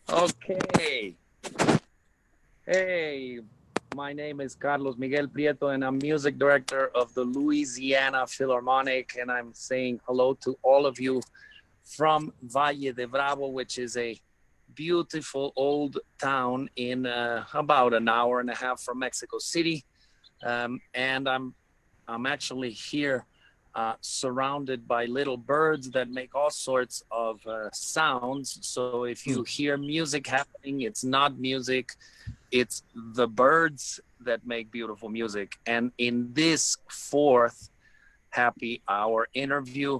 Okay. Hey, my name is Carlos Miguel Prieto, and I'm music director of the Louisiana Philharmonic. And I'm saying hello to all of you from Valle de Bravo, which is a beautiful old town in about an hour and a half from Mexico City. And I'm actually here surrounded by little birds that make all sorts of sounds. So if you hear music happening, it's not music, it's the birds that make beautiful music. And in this fourth happy hour interview,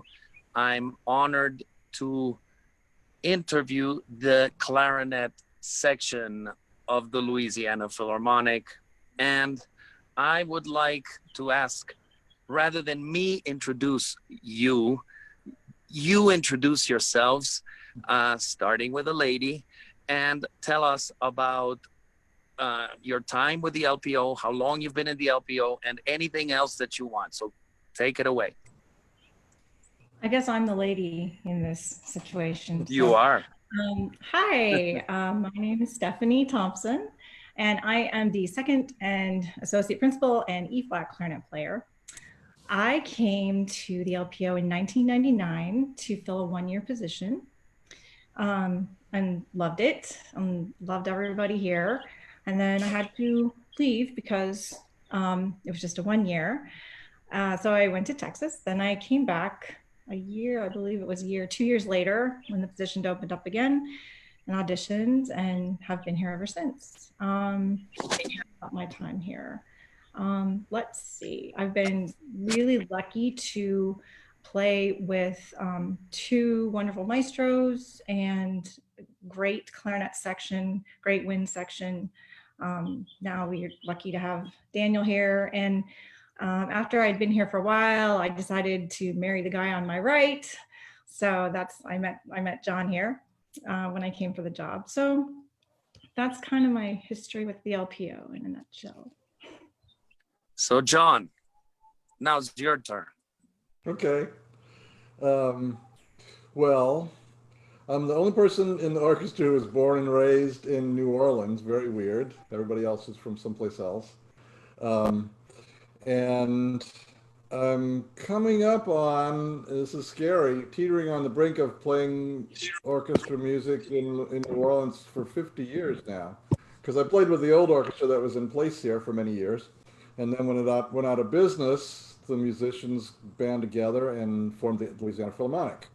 I'm honored to interview the clarinet section of the Louisiana Philharmonic. And I would like to ask, rather than me introduce you, you introduce yourselves, starting with a lady, and tell us about your time with the LPO, how long you've been in the LPO, and anything else that you want. So take it away. I guess I'm the lady in this situation. You are. Hi, my name is Stephanie Thompson, and I am the second and associate principal and E-flat clarinet player. I came to the LPO in 1999 to fill a one-year position, and loved it, and loved everybody here. And then I had to leave because it was just a 1 year. So I went to Texas. Then I came back a year, I believe it was a year, 2 years later, when the position opened up again, and auditioned, and have been here ever since. About my time here. Let's see. I've been really lucky to play with two wonderful maestros and great clarinet section, great wind section. Now we're lucky to have Daniel here. And after I'd been here for a while, I decided to marry the guy on my right. So I met John here when I came for the job. So that's kind of my history with the LPO in a nutshell. So John, now's your turn. Okay. Well, I'm the only person in the orchestra who was born and raised in New Orleans. Very weird. Everybody else is from someplace else. And I'm coming up on, this is scary, teetering on the brink of playing orchestra music in New Orleans for 50 years now. Because I played with the old orchestra that was in place here for many years. And then when it went out of business, the musicians band together and formed the Louisiana Philharmonic.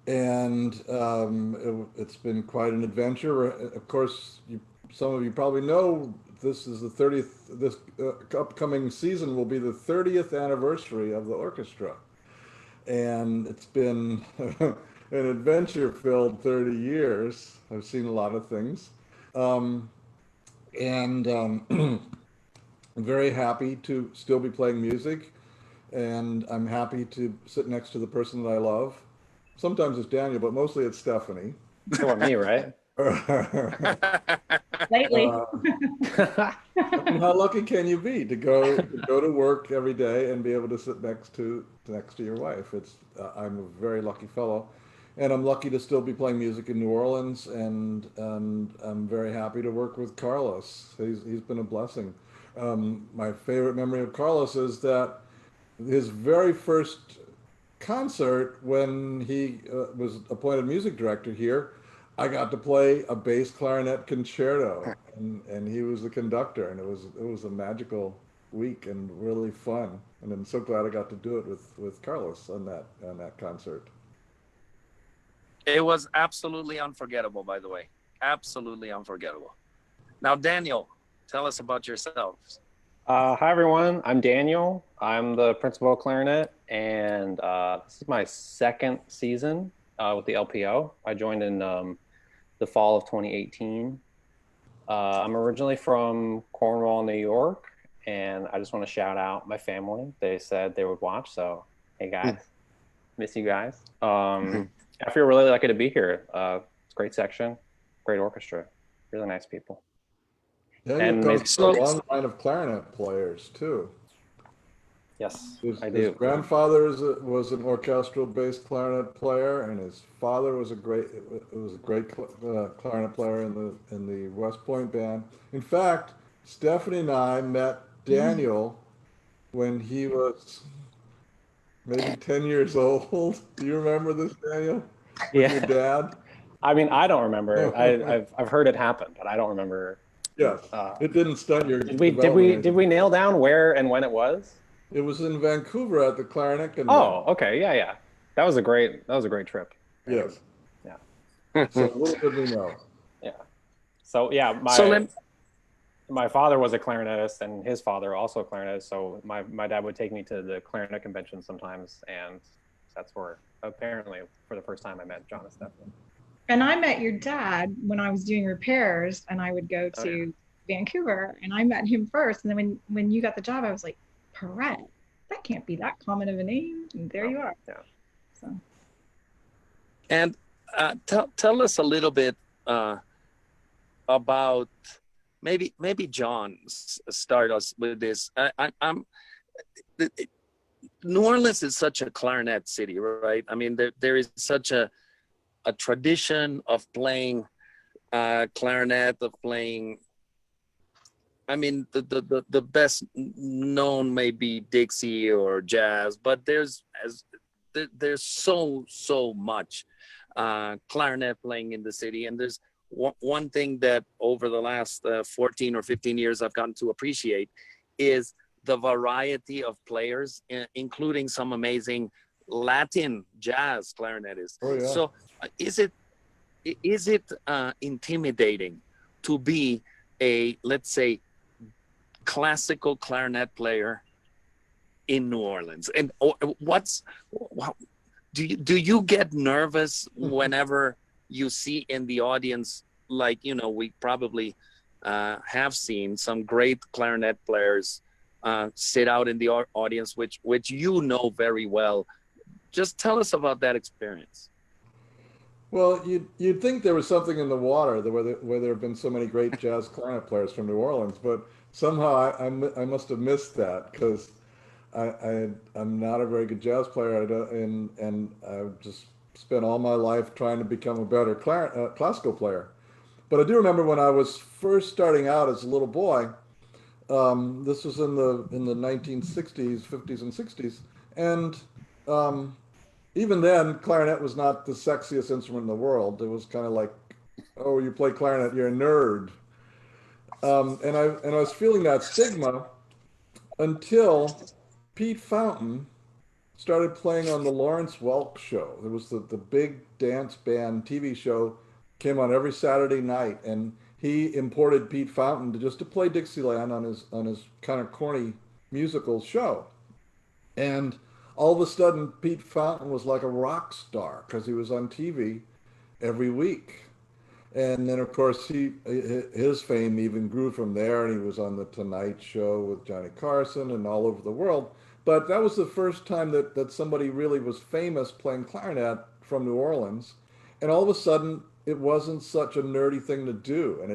It's been quite an adventure. Of course, some of you probably know this is the 30th, this upcoming season will be the 30th anniversary of the orchestra. And it's been an adventure-filled 30 years. I've seen a lot of things. I'm very happy to still be playing music, and I'm happy to sit next to the person that I love. Sometimes it's Daniel, but mostly it's Stephanie. Or me, right? Lately. How lucky can you be to go to work every day and be able to sit next to your wife? I'm a very lucky fellow, and I'm lucky to still be playing music in New Orleans, and I'm very happy to work with Carlos. He's been a blessing. My favorite memory of Carlos is that his very first concert, when he was appointed music director here, I got to play a bass clarinet concerto, and he was the conductor, and it was a magical week and really fun. And I'm so glad I got to do it with Carlos on that concert. It was absolutely unforgettable, by the way. Absolutely unforgettable. Now, Daniel, tell us about yourselves. Hi, everyone. I'm Daniel. I'm the principal of clarinet, and this is my second season with the LPO. I joined in the fall of 2018. I'm originally from Cornwall, New York, and I just want to shout out my family. They said they would watch, so hey, guys. Miss you guys. I feel really lucky to be here. It's a great section, great orchestra, really nice people. Yeah, you've got a long line of clarinet players too. Yes, His, I his do. grandfather was an orchestral bass clarinet player, and his father was a great clarinet player in the West Point band. In fact, Stephanie and I met Daniel when he was maybe 10 years old. Do you remember this, Daniel? With your Yeah. dad? I mean, I don't remember. I've heard it happen, but I don't remember. Yes. It didn't stunt your Did we development. nail down where and when it was? It was in Vancouver at the Clarinet Convention. Oh, okay, yeah. That was a great trip. Yes. Yeah. So little did we know. Yeah. So yeah, my father was a clarinetist, and his father also a clarinetist. So my dad would take me to the clarinet convention sometimes, and that's where apparently for the first time I met John and Stephanie. And I met your dad when I was doing repairs, and I would go to Vancouver, and I met him first. And then when you got the job, I was like, Parrette, that can't be that common of a name. And there you are. Yeah. So. And tell us a little bit about maybe John start us with this. New Orleans is such a clarinet city, right? I mean, there is such a tradition of playing clarinet, of playing. I mean, the best known may be Dixie or jazz, but there's so much clarinet playing in the city, and there's one thing that over the last 14 or 15 years I've gotten to appreciate is the variety of players, including some amazing Latin jazz clarinetists. Oh, yeah. So is it intimidating to be a, let's say, classical clarinet player in New Orleans? And do you get nervous whenever you see in the audience, like, you know, we probably have seen some great clarinet players sit out in the audience, which you know very well. Just tell us about that experience. Well, you'd think there was something in the water where there have been so many great jazz clarinet players from New Orleans, but somehow I must have missed that because I'm not a very good jazz player, and I've just spent all my life trying to become a better classical player. But I do remember when I was first starting out as a little boy. This was in the 1960s, 50s, and 60s, and even then, clarinet was not the sexiest instrument in the world. It was kind of like, oh, you play clarinet, you're a nerd. And I was feeling that stigma until Pete Fountain started playing on the Lawrence Welk show. There was the big dance band TV show, came on every Saturday night, and he imported Pete Fountain to play Dixieland on his kind of corny musical show. And all of a sudden, Pete Fountain was like a rock star because he was on TV every week. And then, of course, his fame even grew from there, and he was on the Tonight Show with Johnny Carson and all over the world. But that was the first time that somebody really was famous playing clarinet from New Orleans. And all of a sudden, it wasn't such a nerdy thing to do. And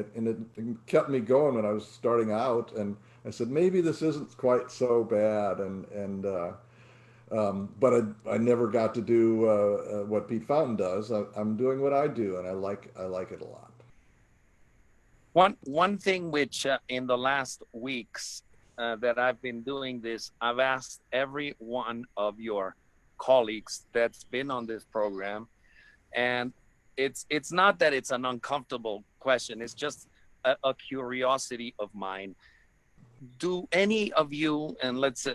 it kept me going when I was starting out. And I said, maybe this isn't quite so bad. But I never got to do what Pete Fountain does. I'm doing what I do, and I like it a lot. One thing which in the last weeks that I've been doing this, I've asked every one of your colleagues that's been on this program, and it's not that it's an uncomfortable question. It's just a curiosity of mine. Do any of you, and let's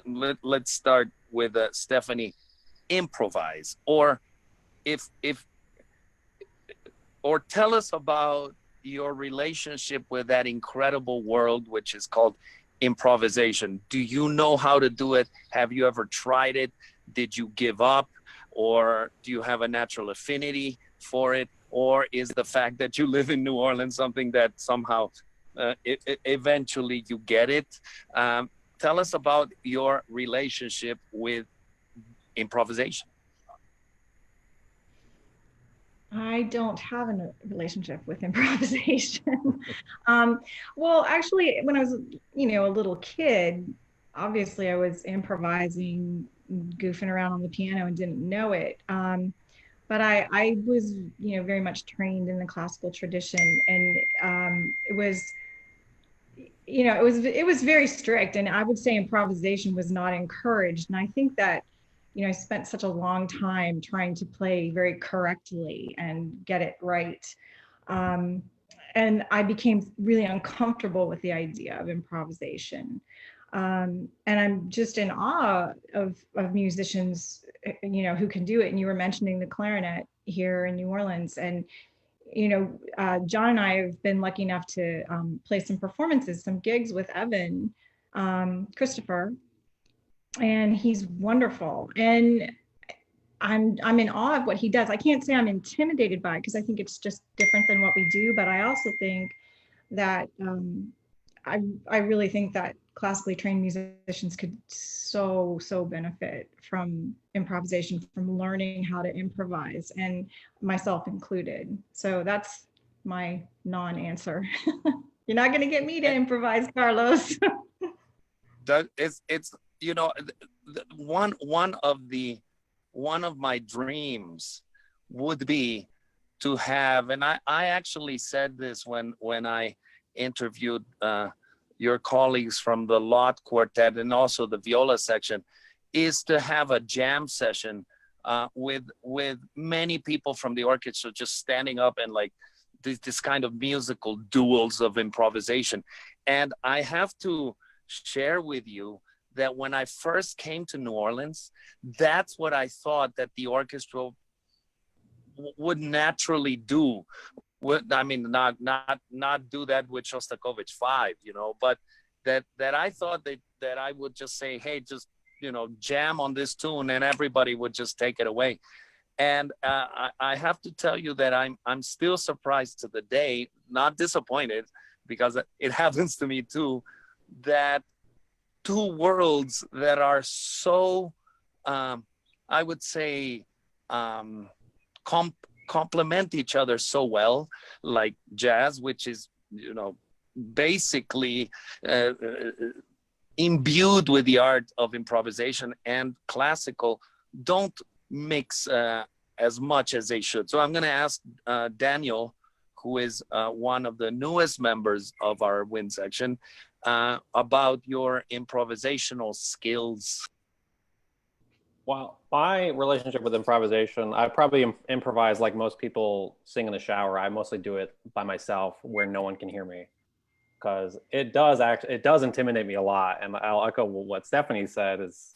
start with Stephanie, improvise, or or tell us about your relationship with that incredible world which is called improvisation? Do you know how to do it? Have you ever tried it? Did you give up, or do you have a natural affinity for it, or is the fact that you live in New Orleans something that somehow eventually you get it? Tell us about your relationship with improvisation. I don't have a relationship with improvisation. Well, actually, when I was, a little kid, obviously I was improvising, goofing around on the piano and didn't know it. But I was, very much trained in the classical tradition, and it was, it was very strict, and I would say improvisation was not encouraged. And I think that, I spent such a long time trying to play very correctly and get it right. And I became really uncomfortable with the idea of improvisation. And I'm just in awe of musicians, who can do it. And you were mentioning the clarinet here in New Orleans. And, John and I have been lucky enough to play some performances, some gigs with Evan Christopher, and he's wonderful. And I'm in awe of what he does. I can't say I'm intimidated by it, because I think it's just different than what we do. But I also think that I really think that classically trained musicians could so benefit from improvisation, from learning how to improvise, and myself included. So that's my non-answer. You're not going to get me to improvise, Carlos. That it's one of my dreams would be to have, and I actually said this when I interviewed your colleagues from the Lot Quartet and also the viola section, is to have a jam session with many people from the orchestra just standing up and like this kind of musical duels of improvisation. And I have to share with you that when I first came to New Orleans, that's what I thought that the orchestra would naturally do. I mean, not do that with Shostakovich 5, but that I thought that I would just say, hey, just, jam on this tune, and everybody would just take it away. And I have to tell you that I'm still surprised to the day, not disappointed, because it happens to me too, that two worlds that are so, I would say, complement each other so well, like jazz, which is, basically imbued with the art of improvisation, and classical don't mix as much as they should. So I'm going to ask Daniel, who is one of the newest members of our wind section, about your improvisational skills. Well, my relationship with improvisation, I probably improvise like most people sing in the shower. I mostly do it by myself where no one can hear me, because it does intimidate me a lot. And I'll echo what Stephanie said is,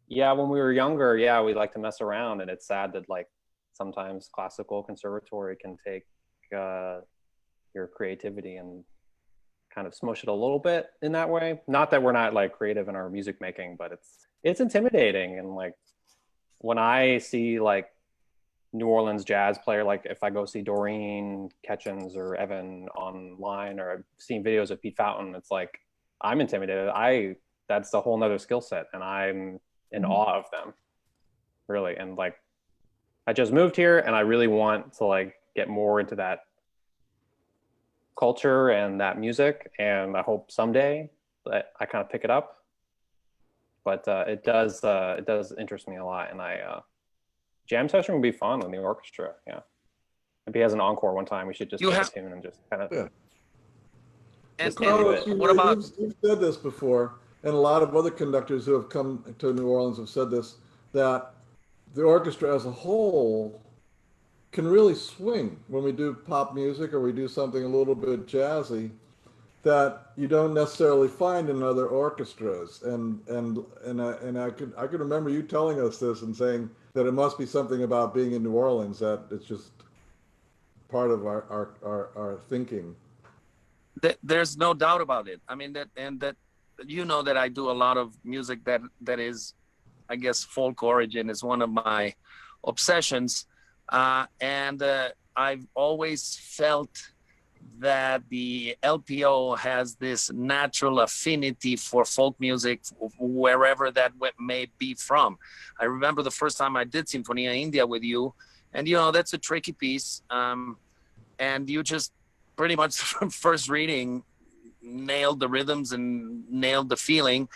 yeah, when we were younger, yeah, we like to mess around, and it's sad that like sometimes classical conservatory can take your creativity and kind of smush it a little bit in that way. Not that we're not like creative in our music making, but it's intimidating. And like when I see like New Orleans jazz player, like if I go see Doreen Ketchens or Evan online, or I've seen videos of Pete Fountain, it's like I'm intimidated. That's a whole nother skill set, and I'm in awe of them, really. And like I just moved here, and I really want to like get more into that culture and that music, and I hope someday that I kind of pick it up. But it does interest me a lot, and jam session would be fun with the orchestra. Yeah, maybe as an encore one time, we should just get a tune and just kind of. Yeah. And what about? You've said this before, and a lot of other conductors who have come to New Orleans have said this, that the orchestra as a whole can really swing when we do pop music or we do something a little bit jazzy that you don't necessarily find in other orchestras. And I could remember you telling us this and saying that it must be something about being in New Orleans that it's just part of our thinking. There's no doubt about it. I mean, that that I do a lot of music that is, I guess, folk origin is one of my obsessions. And I've always felt that the LPO has this natural affinity for folk music, wherever that may be from. I remember the first time I did Sinfonia India with you, and that's a tricky piece. And you just pretty much from first reading, nailed the rhythms and nailed the feeling.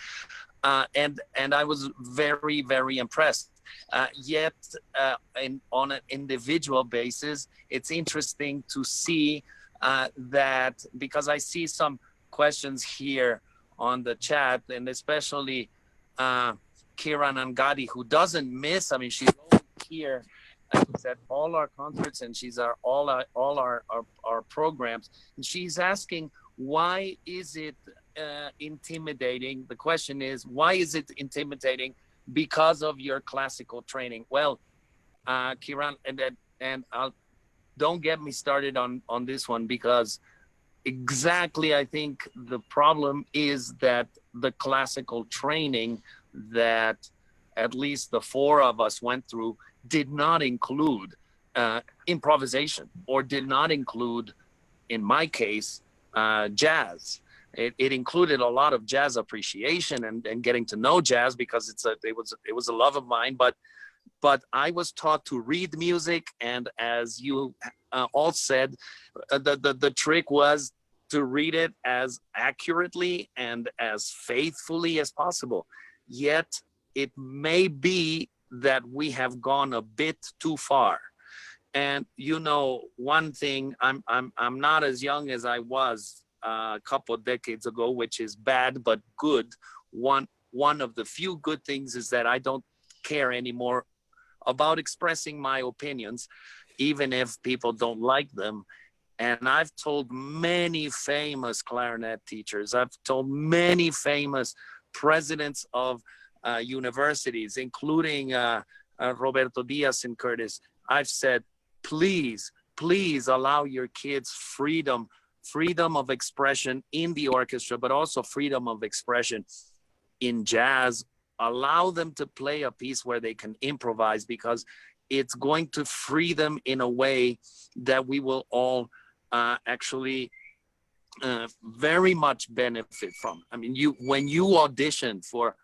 And I was very, very impressed. Yet, on an individual basis, it's interesting to see that, because I see some questions here on the chat, and especially Kiran Angadi, who doesn't miss. I mean, she's always here. She's at all our concerts, and she's all our programs. And she's asking, why is it intimidating? The question is, why is it intimidating? Because of your classical training. Well, Kiran, and don't get me started on this one, because exactly, I think the problem is that the classical training that at least the four of us went through did not include improvisation, or did not include, in my case, jazz. It included a lot of jazz appreciation and getting to know jazz, because it was a love of mine. But I was taught to read music, and as you all said, the trick was to read it as accurately and as faithfully as possible. Yet it may be that we have gone a bit too far. And you know, one thing, I'm not as young as I was a couple of decades ago, which is bad but good. One of the few good things is that I don't care anymore about expressing my opinions, even if people don't like them. And I've told many famous clarinet teachers, I've told many famous presidents of universities, including Roberto Diaz and Curtis. I've said, please allow your kids freedom of expression in the orchestra, but also freedom of expression in jazz. Allow them to play a piece where they can improvise, because it's going to free them in a way that we will all actually very much benefit from. I mean, when you auditioned for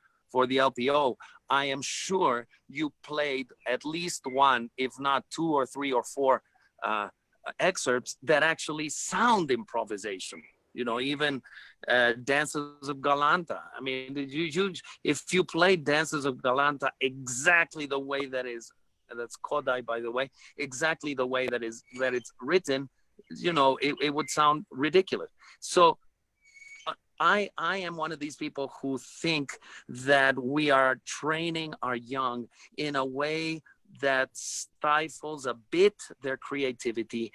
the LPO, I am sure you played at least one, if not two or three or four excerpts that actually sound improvisation. You know, even Dances of Galanta. I mean, if you play Dances of Galanta exactly the way that's Kodai, by the way, exactly the way that it's written, you know, it would sound ridiculous. So I am one of these people who think that we are training our young in a way that stifles a bit their creativity,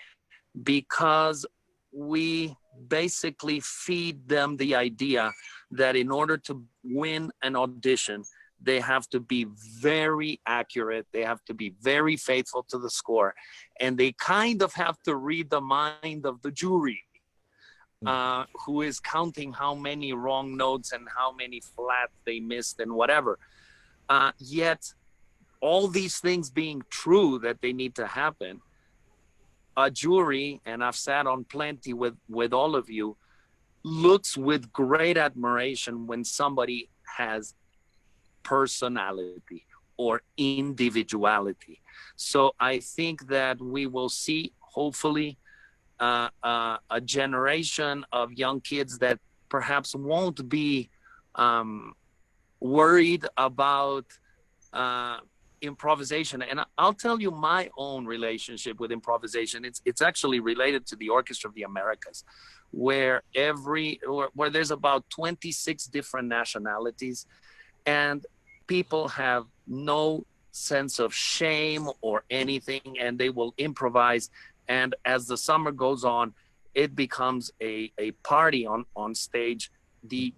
because we basically feed them the idea that in order to win an audition, they have to be very accurate, they have to be very faithful to the score, and they kind of have to read the mind of the jury, who is counting how many wrong notes and how many flats they missed and whatever. Yet, all these things being true that they need to happen, a jury, and I've sat on plenty with all of you, looks with great admiration when somebody has personality or individuality. So I think that we will see, hopefully, a generation of young kids that perhaps won't be worried about improvisation. And I'll tell you my own relationship with improvisation. It's actually related to the Orchestra of the Americas, where there's about 26 different nationalities, and people have no sense of shame or anything, and they will improvise. And as the summer goes on, it becomes a party on stage, the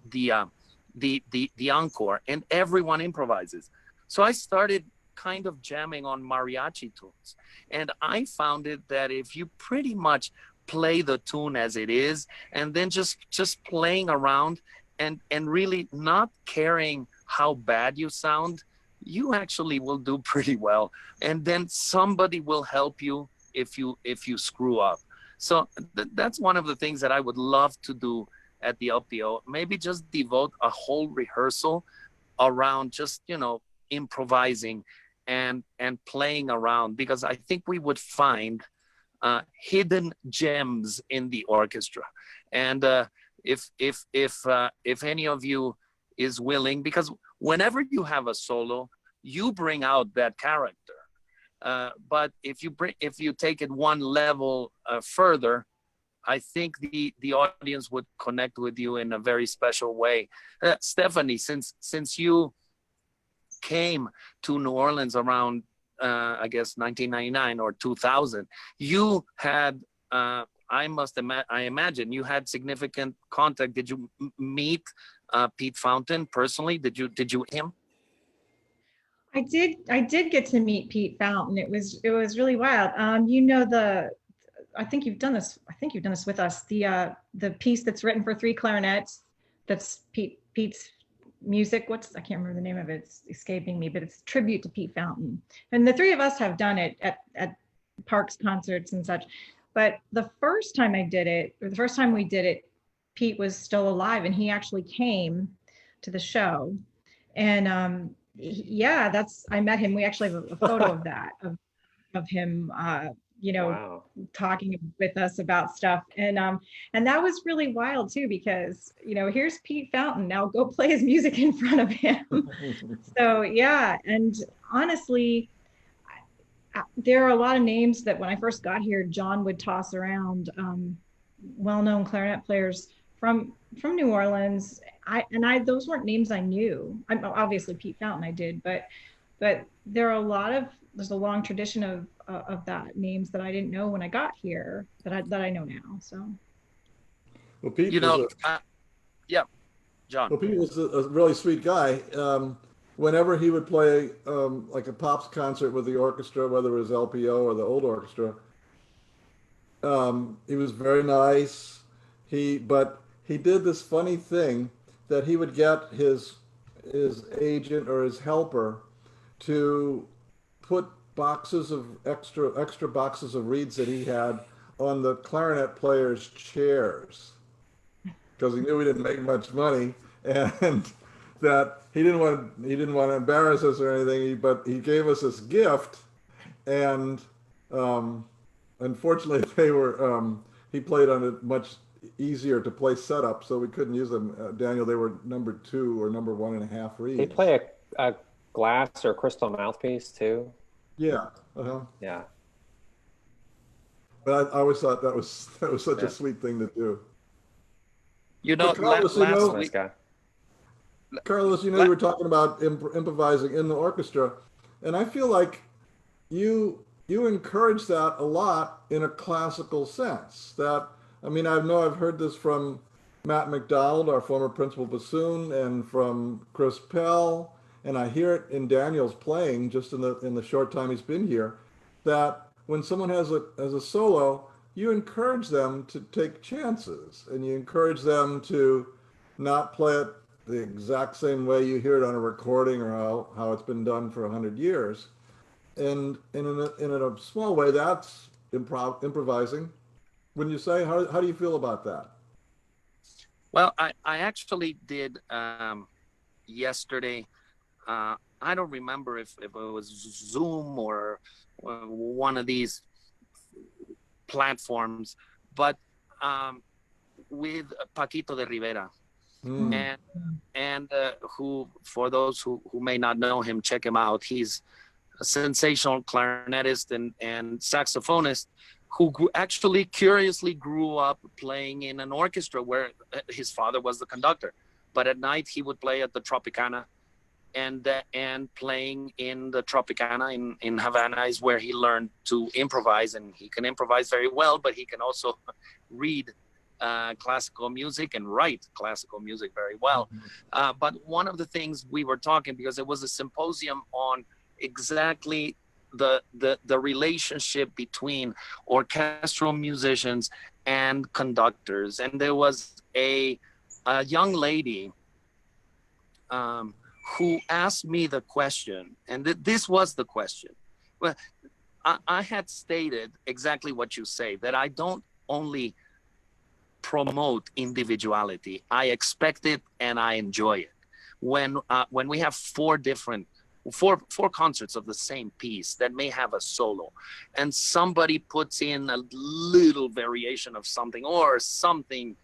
encore, and everyone improvises. So I started kind of jamming on mariachi tunes, and I found it that if you pretty much play the tune as it is, and then just playing around and really not caring how bad you sound, you actually will do pretty well. And then somebody will help you if you screw up. So that's one of the things that I would love to do at the LPO. Maybe just devote a whole rehearsal around just, improvising and playing around, because I think we would find hidden gems in the orchestra. And if any of you is willing, because whenever you have a solo, you bring out that character. But if you take it one level further, I think the audience would connect with you in a very special way. Stephanie, since you came to New Orleans around I guess 1999 or 2000, you had I imagine you had significant contact. Did you meet Pete Fountain personally? Did you him? I did get to meet Pete Fountain. It was really wild. You know, I think you've done this with us. The piece that's written for 3 clarinets, that's Pete's music. I can't remember the name of it. It's escaping me, but it's a tribute to Pete Fountain. And the 3 of us have done it at Parks concerts and such. But the first time we did it, Pete was still alive, and he actually came to the show. And I met him. We actually have a photo of that, of him, wow, talking with us about stuff. And that was really wild too, because, here's Pete Fountain, now go play his music in front of him. So yeah. And honestly, there are a lot of names that when I first got here, John would toss around, well-known clarinet players from New Orleans. Those weren't names I knew. Obviously Pete Fountain I did, but there's a long tradition of that, names that I didn't know when I got here that I know now. So, well, Pete, yeah, John. Well, Pete was a really sweet guy. Whenever he would play like a Pops concert with the orchestra, whether it was LPO or the old orchestra, he was very nice. But he did this funny thing that he would get his agent or his helper to put boxes of extra boxes of reeds that he had on the clarinet players' chairs, because he knew we didn't make much money, and that he didn't want to embarrass us or anything. But he gave us this gift, and unfortunately he played on a much easier to play setup, so we couldn't use them. Daniel, they were number 2 or number 1.5 reeds. They play a glass or crystal mouthpiece too. Yeah. Yeah. But I always thought that was such a sweet thing to do. Carlos, last week, Carlos, you were talking about improvising in the orchestra, and I feel like you encourage that a lot in a classical sense. I've heard this from Matt McDonald, our former principal bassoon, and from Chris Pell, and I hear it in Daniel's playing just in the short time he's been here, that when someone has a solo, you encourage them to take chances, and you encourage them to not play it the exact same way you hear it on a recording or how it's been done for 100 years. And in a small way, that's improvising. Wouldn't you say? How do you feel about that? Well, I actually did yesterday. I don't remember if it was Zoom or one of these platforms, but with Paquito De Rivera. And who, for those who may not know him, check him out. He's a sensational clarinetist and saxophonist who actually curiously grew up playing in an orchestra where his father was the conductor. But at night he would play at the Tropicana, and playing in the Tropicana in Havana is where he learned to improvise, and he can improvise very well, but he can also read classical music and write classical music very well. But one of the things we were talking, because it was a symposium on exactly the relationship between orchestral musicians and conductors, and there was a young lady who asked me the question, and this was the question. Well, I had stated exactly what you say, that I don't only promote individuality, I expect it and I enjoy it. When we have four concerts of the same piece that may have a solo, and somebody puts in a little variation of something or something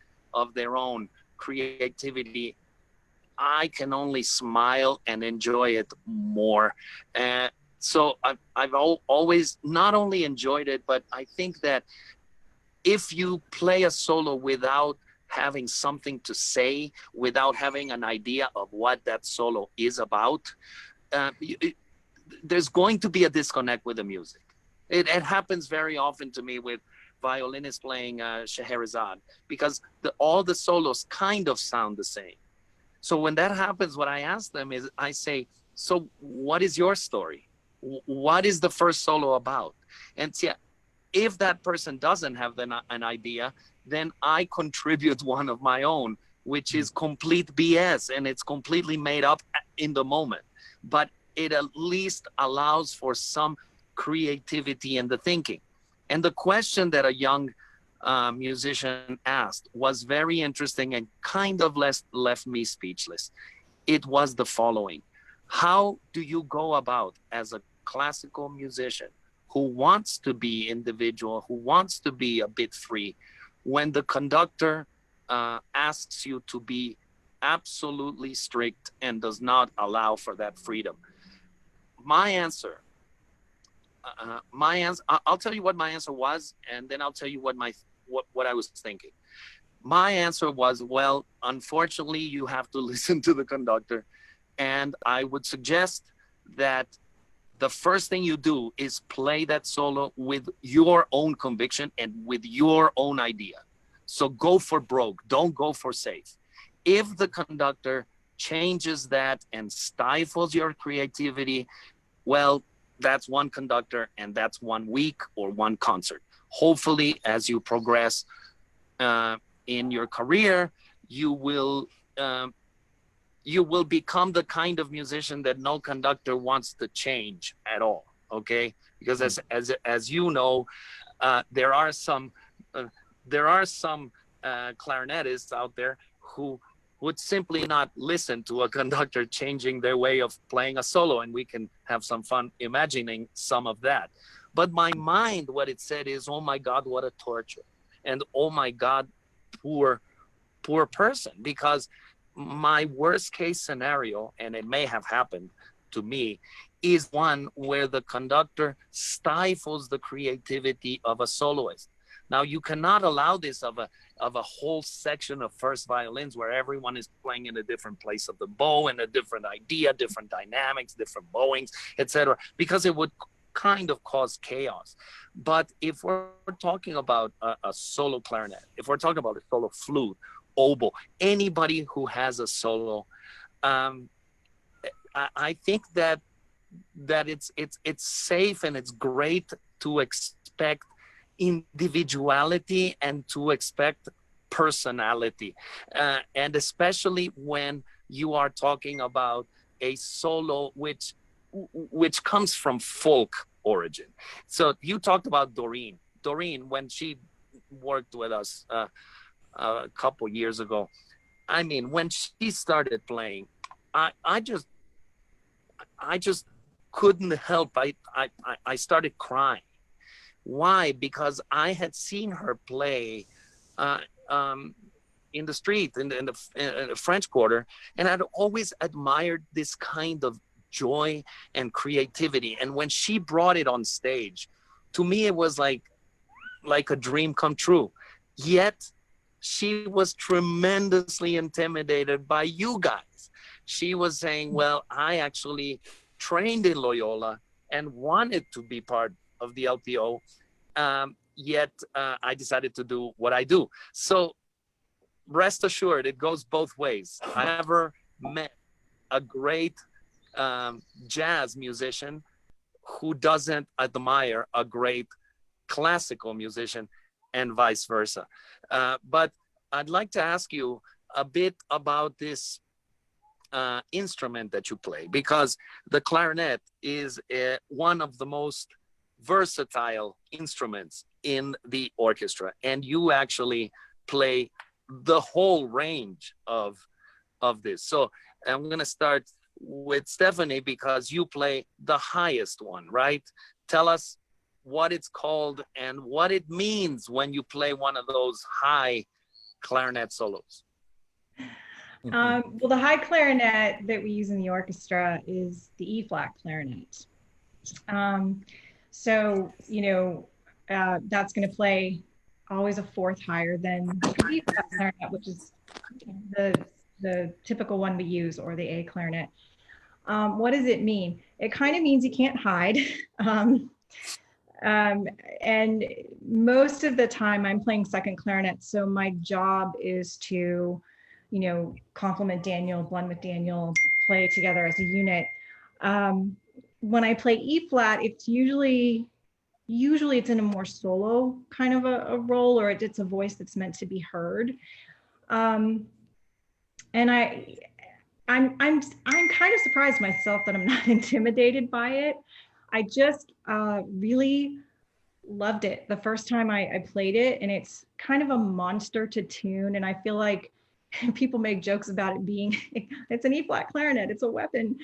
of their own creativity, I can only smile and enjoy it more. So I've always not only enjoyed it, but I think that if you play a solo without having something to say, without having an idea of what that solo is about, there's going to be a disconnect with the music. It happens very often to me with violinists playing Scheherazade, because all the solos kind of sound the same. So when that happens, what I ask them is, I say, so what is your story? What is the first solo about? And see, if that person doesn't have an idea, then I contribute one of my own, which is complete BS, and it's completely made up in the moment. But it at least allows for some creativity in the thinking. And the question that a young musician asked was very interesting and kind of left me speechless. It was the following: how do you go about, as a classical musician who wants to be individual, who wants to be a bit free, when the conductor asks you to be absolutely strict and does not allow for that freedom? My answer, I'll tell you what my answer was, and then I'll tell you what I was thinking. My answer was, well, unfortunately, you have to listen to the conductor, and I would suggest that the first thing you do is play that solo with your own conviction and with your own idea. So go for broke, don't go for safe. If the conductor changes that and stifles your creativity, well, that's one conductor and that's 1 week or one concert. Hopefully, as you progress in your career, you will become the kind of musician that no conductor wants to change at all. Okay, because as you know, there are some clarinetists out there who would simply not listen to a conductor changing their way of playing a solo, and we can have some fun imagining some of that. But my mind, what it said is, oh my God, what a torture. And oh my God, poor person. Because my worst case scenario, and it may have happened to me, is one where the conductor stifles the creativity of a soloist. Now, you cannot allow this of a whole section of first violins where everyone is playing in a different place of the bow and a different idea, different dynamics, different bowings, etc., because it would kind of cause chaos. But if we're talking about a solo clarinet, if we're talking about a solo flute, oboe, anybody who has a solo, I think that it's safe and it's great to expect individuality and to expect personality, and especially when you are talking about a solo which comes from folk origin. So you talked about Doreen, when she worked with us a couple years ago. I mean, when she started playing, I just couldn't help. I started crying. Why? Because I had seen her play in the street, in the French Quarter, and I'd always admired this kind of joy and creativity. And when she brought it on stage, to me, it was like a dream come true. Yet, she was tremendously intimidated by you guys. She was saying, well, I actually trained in Loyola and wanted to be part of the LPO, yet I decided to do what I do. So rest assured, it goes both ways. I never met a great jazz musician who doesn't admire a great classical musician, and vice versa. But I'd like to ask you a bit about this instrument that you play, because the clarinet is one of the most versatile instruments in the orchestra, and you actually play the whole range of this. So I'm going to start with Stephanie, because you play the highest one, right? Tell us what it's called and what it means when you play one of those high clarinet solos? Well, the high clarinet that we use in the orchestra is the E-flat clarinet. So, that's going to play always a fourth higher than the B-flat clarinet, which is the typical one we use, or the A clarinet. What does it mean? It kind of means you can't hide. And most of the time I'm playing second clarinet, so my job is to, complement Daniel, blend with Daniel, play together as a unit. When I play E-flat, it's usually it's in a more solo kind of a role, or it's a voice that's meant to be heard. And I'm kind of surprised myself that I'm not intimidated by it. I just really loved it the first time I played it, and it's kind of a monster to tune. And I feel like people make jokes about it being, it's an E-flat clarinet, it's a weapon,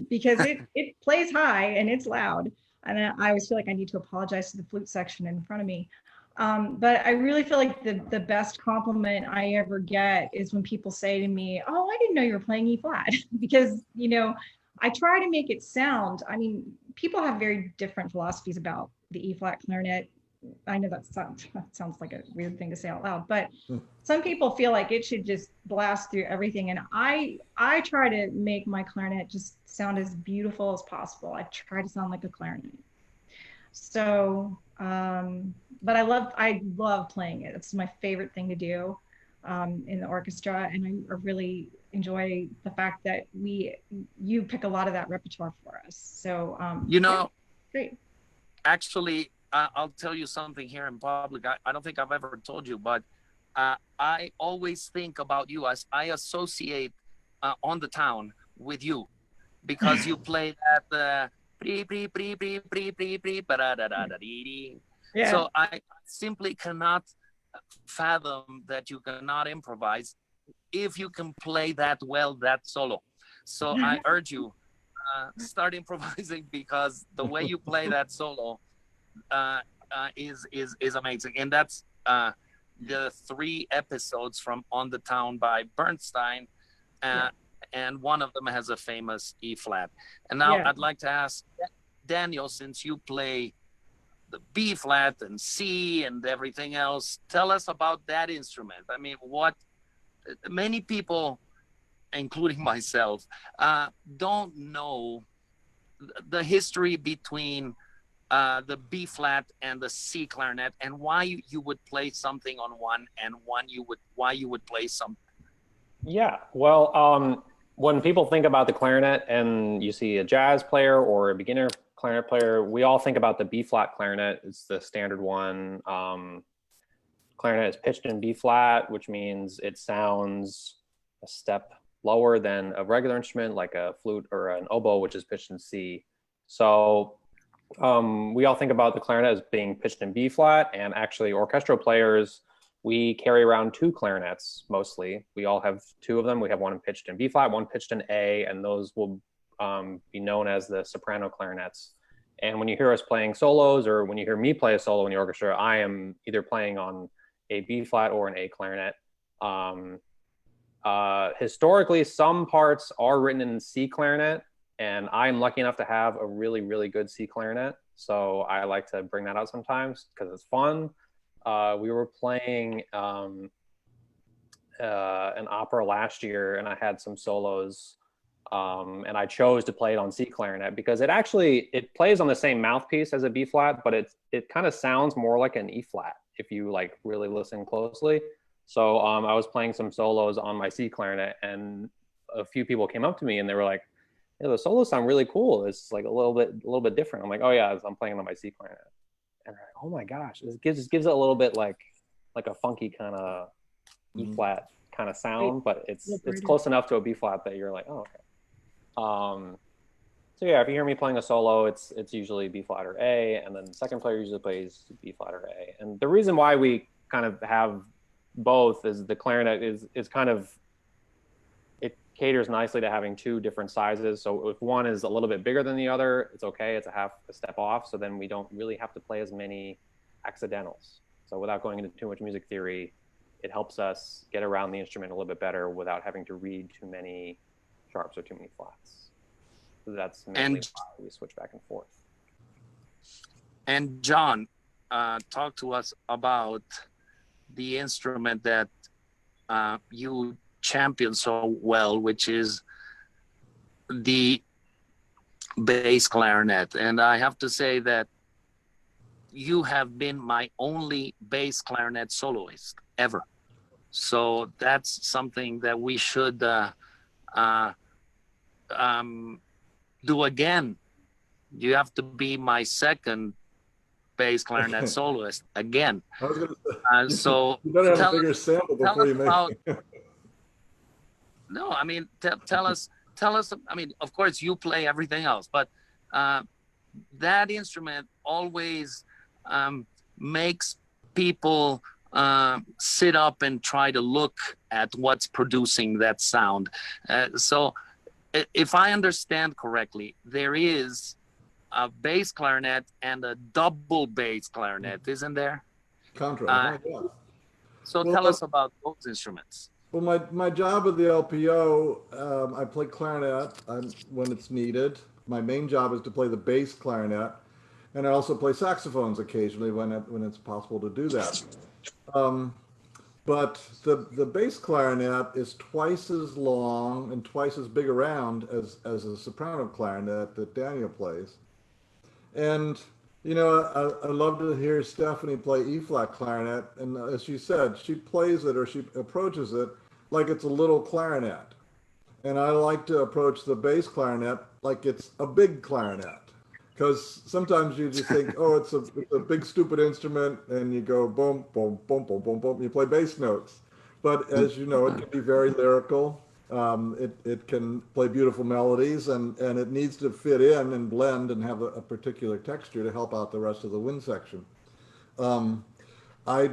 because it plays high and it's loud. And I always feel like I need to apologize to the flute section in front of me. But I really feel like the best compliment I ever get is when people say to me, "Oh, I didn't know you were playing E-flat," because, I try to make it sound, people have very different philosophies about the E-flat clarinet. I know that sounds like a weird thing to say out loud, but some people feel like it should just blast through everything. And I try to make my clarinet just sound as beautiful as possible. I try to sound like a clarinet. So, but I love playing it. It's my favorite thing to do in the orchestra. And I really enjoy the fact that you pick a lot of that repertoire for us. So, great. Actually, I'll tell you something here in public. I don't think I've ever told you, but I always think about you as I associate On the Town with you, because you play that Yeah. so I simply cannot fathom that you cannot improvise if you can play that well, that solo. So I urge you, start improvising, because the way you play that solo is amazing. And that's the 3 episodes from On the Town by Bernstein, and one of them has a famous E-flat. And now I'd like to ask Daniel, since you play the B-flat and C and everything else, tell us about that instrument. What many people, including myself, don't know the history between the B-flat and the C clarinet, and why you would play something on one and why you would play something. Yeah, well, when people think about the clarinet and you see a jazz player or a beginner clarinet player, we all think about the B-flat clarinet. It's the standard one. Clarinet is pitched in B-flat, which means it sounds a step lower than a regular instrument like a flute or an oboe, which is pitched in C. So we all think about the clarinet as being pitched in B-flat, and actually orchestral players, we carry around 2 clarinets mostly. We all have 2 of them. We have one pitched in B-flat, one pitched in A, and those will be known as the soprano clarinets. And when you hear us playing solos, or when you hear me play a solo in the orchestra, I am either playing on a B-flat or an A clarinet. Historically, some parts are written in C clarinet, and I'm lucky enough to have a really, really good C clarinet. So I like to bring that out sometimes because it's fun. We were playing an opera last year, and I had some solos, and I chose to play it on C clarinet because it plays on the same mouthpiece as a B flat, but it kind of sounds more like an E flat if you like really listen closely. So I was playing some solos on my C clarinet, and a few people came up to me and they were like, "Yeah, the solos sound really cool. It's like a little bit different." I'm like, "Oh yeah, I'm playing on my C clarinet." And they're like, "Oh my gosh, it gives it a little bit like a funky kind of E flat kind of sound, but it's close enough to a B flat that you're like, oh okay." So yeah, if you hear me playing a solo, it's usually B flat or A, and then the second player usually plays B flat or A. And the reason why we kind of have both is the clarinet is kind of, it caters nicely to having 2 different sizes. So if one is a little bit bigger than the other, it's okay. It's a step off. So then we don't really have to play as many accidentals. So without going into too much music theory, it helps us get around the instrument a little bit better without having to read too many sharps or too many flats. So that's mainly why we switch back and forth. And John, talk to us about the instrument that you champion so well, which is the bass clarinet. And I have to say that you have been my only bass clarinet soloist ever. So that's something that we should do again. You have to be my second bass clarinet soloist again. I was gonna say, so you better have a bigger sample before you make it. No, I mean, tell us, I mean, of course you play everything else, but that instrument always makes people sit up and try to look at what's producing that sound. So if I understand correctly, there is a bass clarinet and a double bass clarinet, isn't there? Contra. Yeah. So tell us about those instruments. Well, my job at the LPO, I play clarinet when it's needed. My main job is to play the bass clarinet, and I also play saxophones occasionally when it's possible to do that. But the bass clarinet is twice as long and twice as big around as a soprano clarinet that Daniel plays. And, you know, I love to hear Stephanie play E-flat clarinet. And as she said, she plays it, or she approaches it like it's a little clarinet. And I like to approach the bass clarinet like it's a big clarinet. Because sometimes you just think, oh, it's a big, stupid instrument, and you go boom, boom, boom, boom, boom, boom, you play bass notes. But as you know, it can be very lyrical. It can play beautiful melodies, and it needs to fit in and blend and have a particular texture to help out the rest of the wind section. I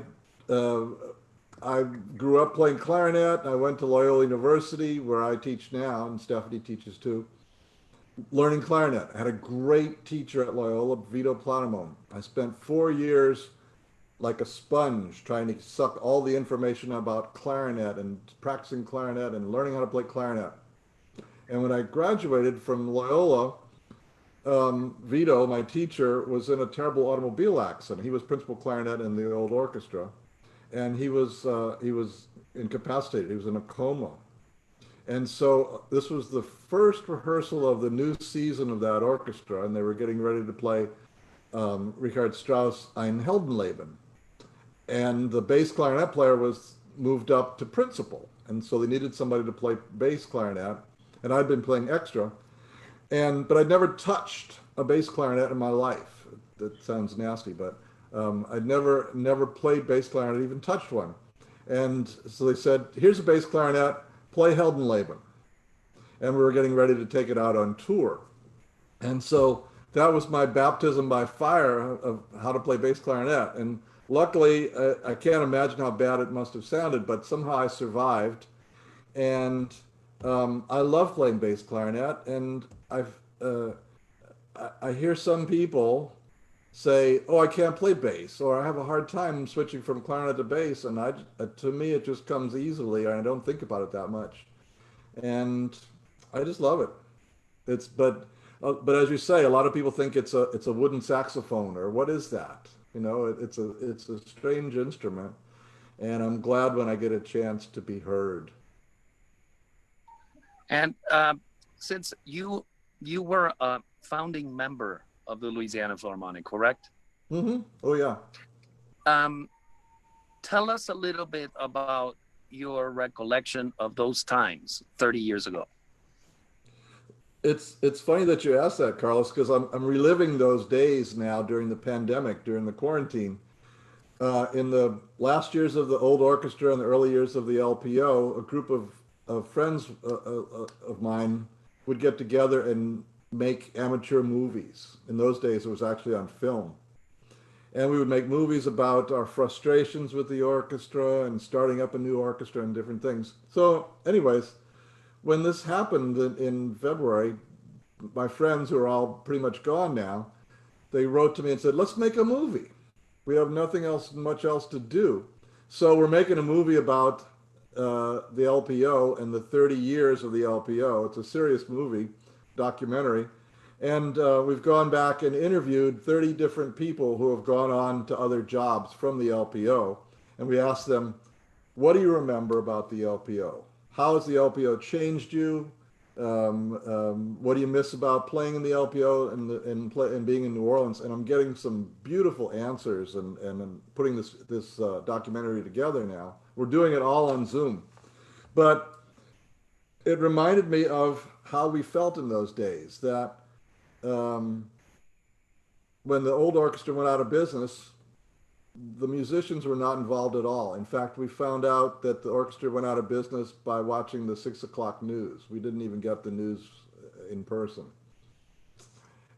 grew up playing clarinet. I went to Loyola University, where I teach now, and Stephanie teaches too, learning clarinet. I had a great teacher at Loyola, Vito Platamone. I spent 4 years like a sponge trying to suck all the information about clarinet and practicing clarinet and learning how to play clarinet. And when I graduated from Loyola, Vito, my teacher, was in a terrible automobile accident. He was principal clarinet in the old orchestra, and he was incapacitated. He was in a coma. And so this was the first rehearsal of the new season of that orchestra, and they were getting ready to play Richard Strauss' Ein Heldenleben. And the bass clarinet player was moved up to principal, and so they needed somebody to play bass clarinet, and I'd been playing extra, but I'd never touched a bass clarinet in my life. That sounds nasty, but I'd never played bass clarinet, even touched one. And so they said, here's a bass clarinet, play Heldenleben. And we were getting ready to take it out on tour. And so that was my baptism by fire of how to play bass clarinet. And luckily, I can't imagine how bad it must have sounded, but somehow I survived. And I love playing bass clarinet. And I hear some people say, oh, I can't play bass, or I have a hard time switching from clarinet to bass. And to me, it just comes easily, and I don't think about it that much. And I just love it. But as you say, a lot of people think it's a wooden saxophone, or what is that? You know, it's a strange instrument, and I'm glad when I get a chance to be heard. And since you were a founding member of the Louisiana Philharmonic, correct? Mm-hmm. Oh yeah. Tell us a little bit about your recollection of those times 30 years ago. It's funny that you asked that, Carlos, because I'm reliving those days now during the pandemic, during the quarantine. In the last years of the old orchestra and the early years of the LPO, a group of friends of mine would get together and make amateur movies. In those days, it was actually on film. And we would make movies about our frustrations with the orchestra and starting up a new orchestra and different things. So anyways, when this happened in February, my friends, who are all pretty much gone now, they wrote to me and said, let's make a movie. We have nothing else, much else to do. So we're making a movie about the LPO and the 30 years of the LPO. It's a serious movie, documentary. And we've gone back and interviewed 30 different people who have gone on to other jobs from the LPO. And we asked them, what do you remember about the LPO? How has the LPO changed you? What do you miss about playing in the LPO and being in New Orleans? And I'm getting some beautiful answers and putting this documentary together now. We're doing it all on Zoom. But it reminded me of how we felt in those days, that when the old orchestra went out of business, the musicians were not involved at all. In fact, we found out that the orchestra went out of business by watching the 6 o'clock news. We didn't even get the news in person.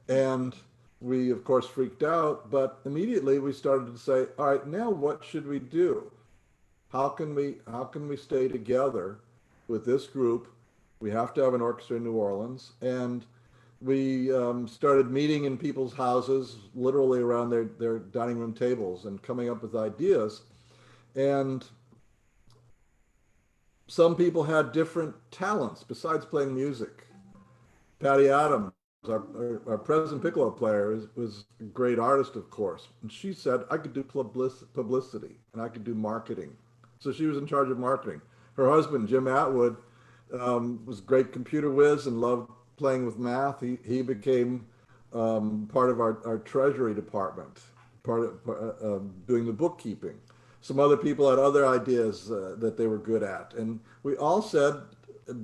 And we, of course, freaked out, but immediately we started to say, all right, now what should we do? How can we stay together with this group? We have to have an orchestra in New Orleans. And we started meeting in people's houses, literally around their dining room tables, and coming up with ideas. And some people had different talents besides playing music. Patty Adams, our present piccolo player, was a great artist, of course. And she said, I could do publicity and I could do marketing. So she was in charge of marketing. Her husband, Jim Atwood, was a great computer whiz and loved playing with math. He became part of our treasury department, part of doing the bookkeeping. Some other people had other ideas that they were good at. And we all said,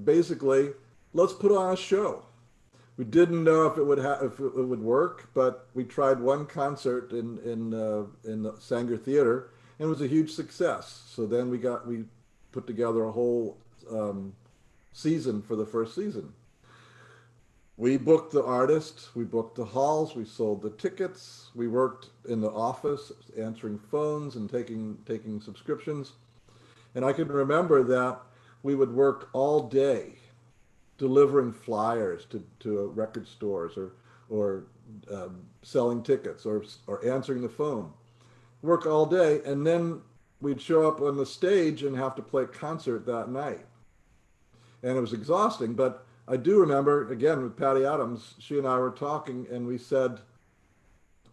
basically, let's put on a show. We didn't know if it would work, but we tried one concert in the Sanger Theater, and it was a huge success. So then we put together a whole season for the first season. We booked the artists, we booked the halls, we sold the tickets, we worked in the office answering phones and taking subscriptions. And I can remember that we would work all day delivering flyers to record stores or selling tickets or answering the phone. Work all day, and then we'd show up on the stage and have to play a concert that night. And it was exhausting, but I do remember, again, with Patty Adams, she and I were talking, and we said,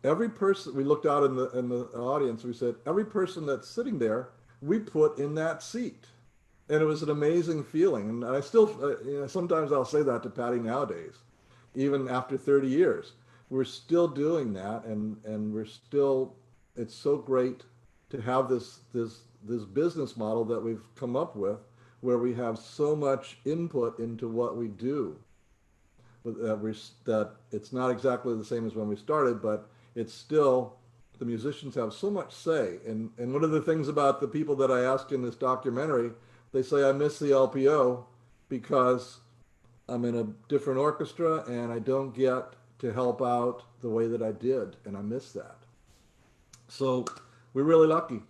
every person, we looked out in the audience, we said, every person that's sitting there, we put in that seat. And it was an amazing feeling. And I still, sometimes I'll say that to Patty nowadays, even after 30 years. We're still doing that, and we're still, it's so great to have this business model that we've come up with, where we have so much input into what we do, that it's not exactly the same as when we started, but it's still, the musicians have so much say. And one of the things about the people that I asked in this documentary, they say, I miss the LPO because I'm in a different orchestra and I don't get to help out the way that I did, and I miss that. So we're really lucky,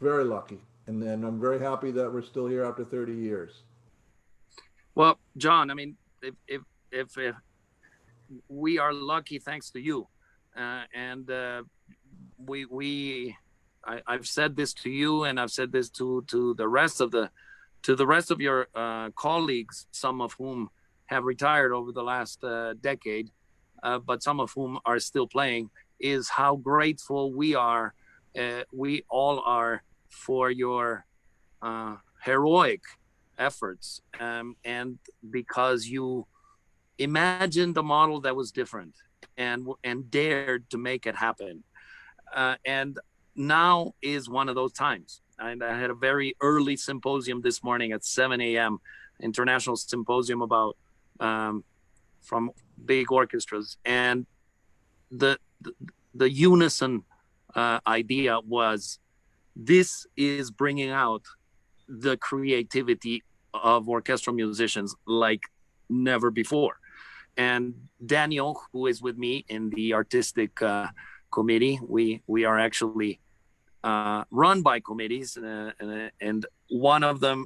very lucky. And I'm very happy that we're still here after 30 years. Well, John, I mean, if we are lucky thanks to you, and I've said this to you, and I've said this to the rest of your colleagues, some of whom have retired over the last decade, but some of whom are still playing, is how grateful we all are for your heroic efforts, and because you imagined a model that was different and dared to make it happen, and now is one of those times. And I had a very early symposium this morning at 7 a.m. International Symposium about from big orchestras, and the unison idea was, this is bringing out the creativity of orchestral musicians like never before. And Daniel, who is with me in the artistic committee, we are actually run by committees, and one of them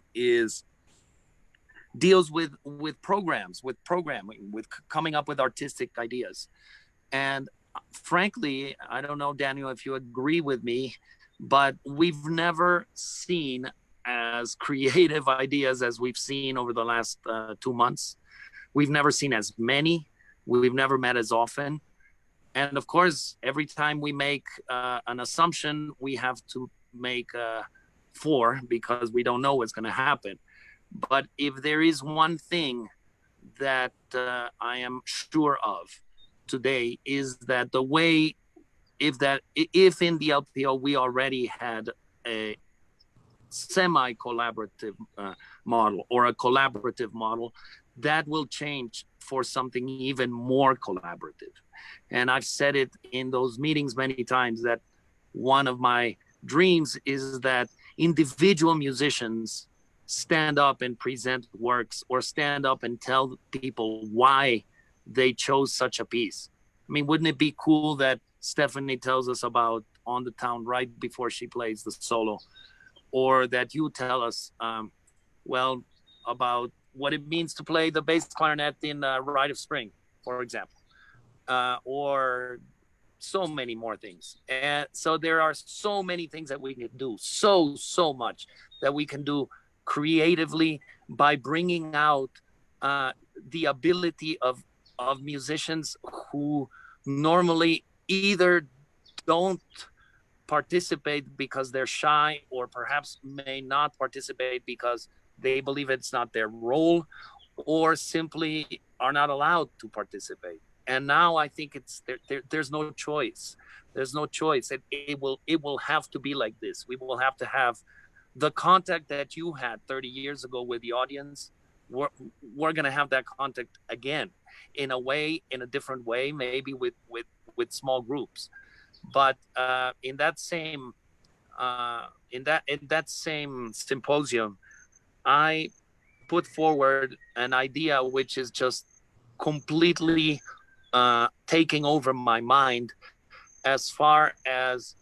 deals with programming, with coming up with artistic ideas. And frankly, I don't know, Daniel, if you agree with me, but we've never seen as creative ideas as we've seen over the last 2 months. We've never seen as many. We've never met as often. And of course, every time we make an assumption, we have to make 4 because we don't know what's going to happen. But if there is one thing that I am sure of today is that the way, if in the LPO we already had a semi-collaborative model or a collaborative model, that will change for something even more collaborative. And I've said it in those meetings many times that one of my dreams is that individual musicians stand up and present works or stand up and tell people why they chose such a piece. I mean, wouldn't it be cool that Stephanie tells us about On the Town right before she plays the solo, or that you tell us, well, about what it means to play the bass clarinet in Rite of Spring, for example, or so many more things. And so there are so many things that we can do, so much that we can do creatively by bringing out the ability of musicians who normally either don't participate because they're shy, or perhaps may not participate because they believe it's not their role, or simply are not allowed to participate. And now I think it's there's no choice. There's no choice. It will have to be like this. We will have to have the contact that you had 30 years ago with the audience. We're going to have that contact again, in a way, in a different way, maybe with small groups. But in that same symposium, I put forward an idea which is just completely taking over my mind, as far as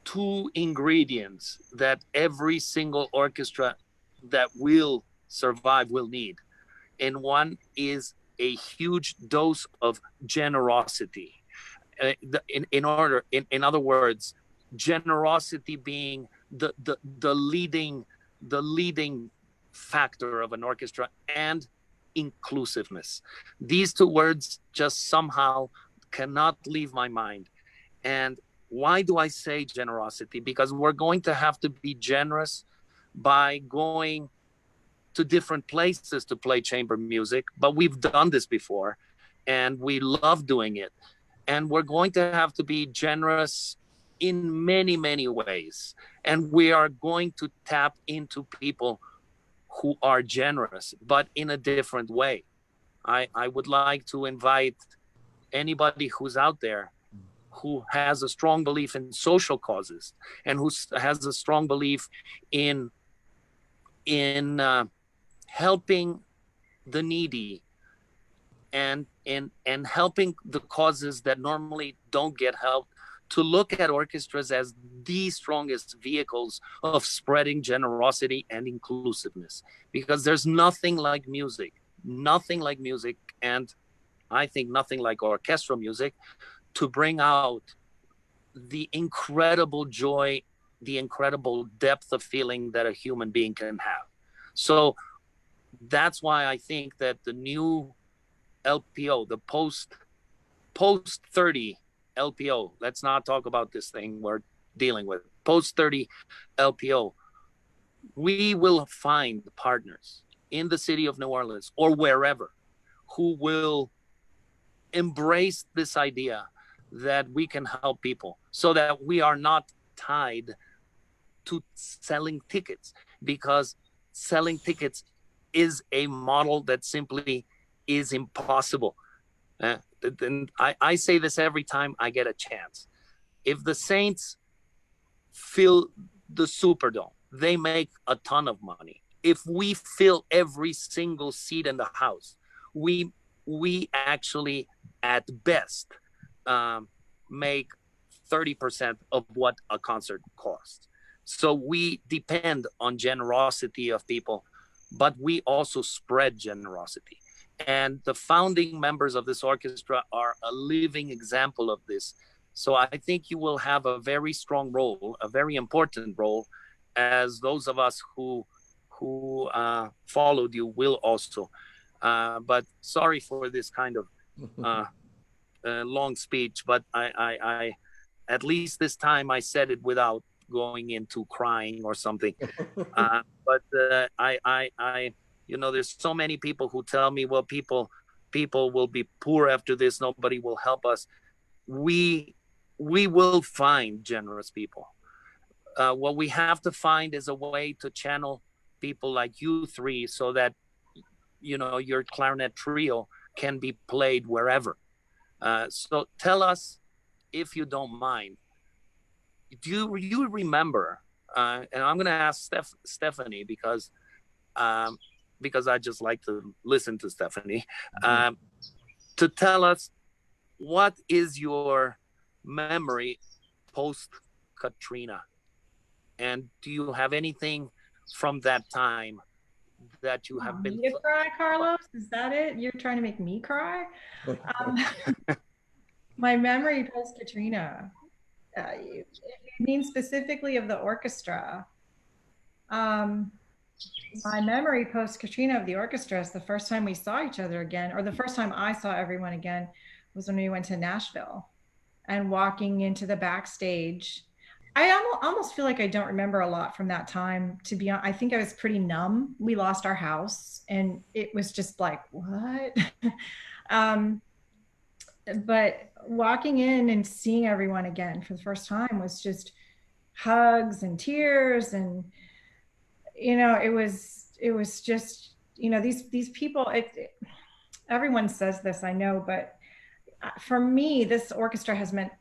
2 ingredients that every single orchestra that will survive will need. And one is a huge dose of generosity. In other words, generosity being the leading factor of an orchestra, and inclusiveness. These 2 words just somehow cannot leave my mind. And why do I say generosity? Because we're going to have to be generous by going to different places to play chamber music, but we've done this before and we love doing it. And we're going to have to be generous in many, many ways. And we are going to tap into people who are generous, but in a different way. I would like to invite anybody who's out there who has a strong belief in social causes, and who has a strong belief in helping the needy, and helping the causes that normally don't get help, to look at orchestras as the strongest vehicles of spreading generosity and inclusiveness. Because there's nothing like music, and I think nothing like orchestral music, to bring out the incredible joy, the incredible depth of feeling that a human being can have. So that's why I think that the new LPO, the post 30 LPO, let's not talk about this thing we're dealing with, post 30 LPO, we will find partners in the city of New Orleans or wherever who will embrace this idea that we can help people, so that we are not tied to selling tickets, because selling tickets is a model that simply is impossible. I say this every time I get a chance. If the Saints fill the Superdome, they make a ton of money. If we fill every single seat in the house, we actually at best make 30% of what a concert costs. So we depend on generosity of people, but we also spread generosity. And the founding members of this orchestra are a living example of this. So I think you will have a very strong role, a very important role, as those of us who followed you will also. But sorry for this kind of long speech, but I at least this time I said it without going into crying or something. But I there's so many people who tell me, well, people will be poor after this. Nobody will help us. We will find generous people. What we have to find is a way to channel people like you three so that, your clarinet trio can be played wherever. So tell us, if you don't mind, do you remember, and I'm going to ask Stephanie because I just like to listen to Stephanie, to tell us what is your memory post Katrina, and do you have anything from that time that you have been? Me to cry, Carlos? Is that it? You're trying to make me cry? My memory post Katrina. You mean specifically of the orchestra? My memory post Katrina of the orchestra is the first time we saw each other again, or the first time I saw everyone again, was when we went to Nashville and walking into the backstage. I almost feel like I don't remember a lot from that time, to be honest. I think I was pretty numb. We lost our house and it was just like, what? But walking in and seeing everyone again for the first time was just hugs and tears. And, it was just, these people, everyone says this, I know, but for me, this orchestra has meant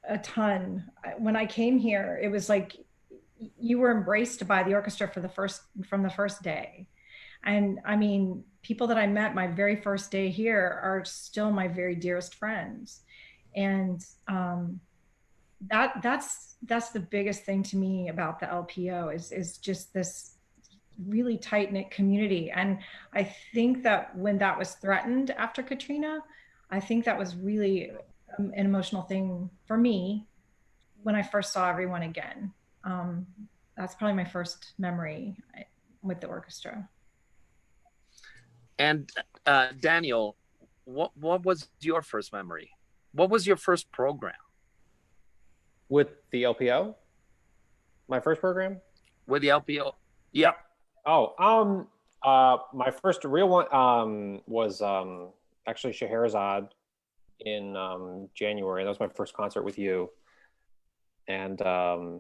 a ton. When I came here, it was like you were embraced by the orchestra from the first day. And I mean, people that I met my very first day here are still my very dearest friends. And that's the biggest thing to me about the LPO is just this really tight-knit community. And I think that when that was threatened after Katrina, I think that was really an emotional thing for me when I first saw everyone again. That's probably my first memory with the orchestra. And Daniel, what was your first memory? What was your first program? With the LPO? My first program? With the LPO? Yeah. Oh, my first real one was actually Scheherazade in January. That was my first concert with you. And I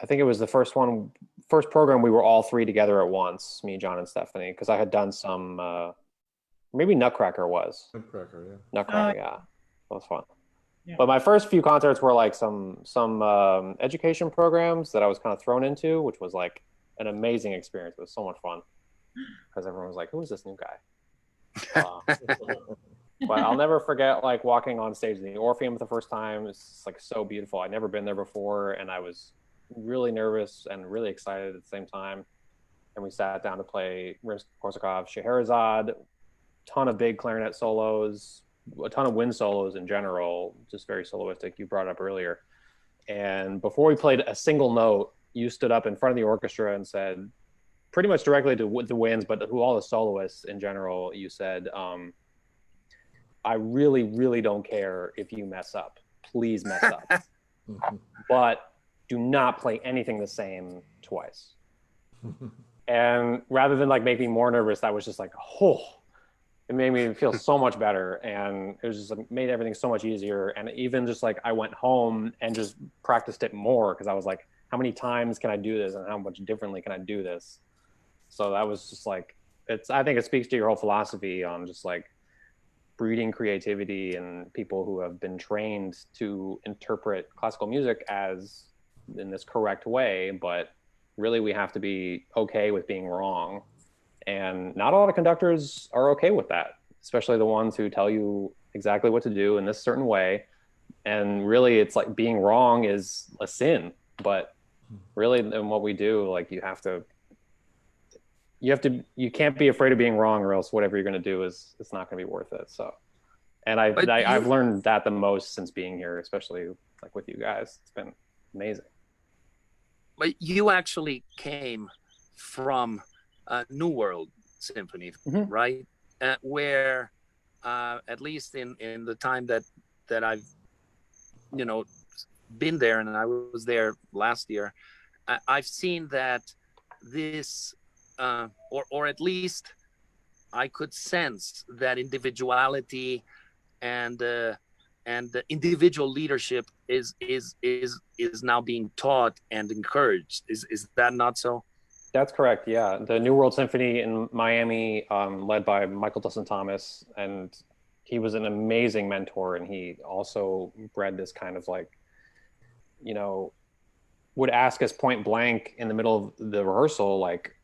think it was the first program we were all three together at once, me, John, and Stephanie, because I had done some, maybe Nutcracker was. Nutcracker, yeah. Nutcracker, yeah. That was fun. Yeah. But my first few concerts were like some education programs that I was kind of thrown into, which was like an amazing experience. It was so much fun because everyone was like, who is this new guy? But I'll never forget like walking on stage in the Orpheum the first time. It's like so beautiful. I'd never been there before, and I was really nervous and really excited at the same time. And we sat down to play Rimsky-Korsakov, Scheherazade, ton of big clarinet solos, a ton of wind solos in general, just very soloistic. You brought it up earlier. And before we played a single note, you stood up in front of the orchestra and said, pretty much directly to the winds, but to all the soloists in general, you said, I really, really don't care if you mess up. Please mess up. But do not play anything the same twice. And rather than like make me more nervous, that was just like, oh, it made me feel so much better. And it was just like, made everything so much easier. And even just like, I went home and just practiced it more because I was like, how many times can I do this? And how much differently can I do this? So that was just like, I think it speaks to your whole philosophy on just like breeding creativity and people who have been trained to interpret classical music as in this correct way, but really we have to be okay with being wrong. And not a lot of conductors are okay with that, especially the ones who tell you exactly what to do in this certain way. And really it's like being wrong is a sin, but really in what we do, like you can't be afraid of being wrong, or else whatever you're going to do it's not going to be worth it. So And I've learned that the most since being here, especially like with you guys. It's been amazing. But you actually came from New World Symphony, right? Where, at least in the time that I've, been there, and I was there last year, I've seen that this, or at least I could sense that individuality and the individual leadership is now being taught and encouraged. Is that not so? That's correct. Yeah, the New World Symphony in Miami, led by Michael Dustin Thomas, and he was an amazing mentor, and he also bred this kind of like, would ask us point blank in the middle of the rehearsal, like,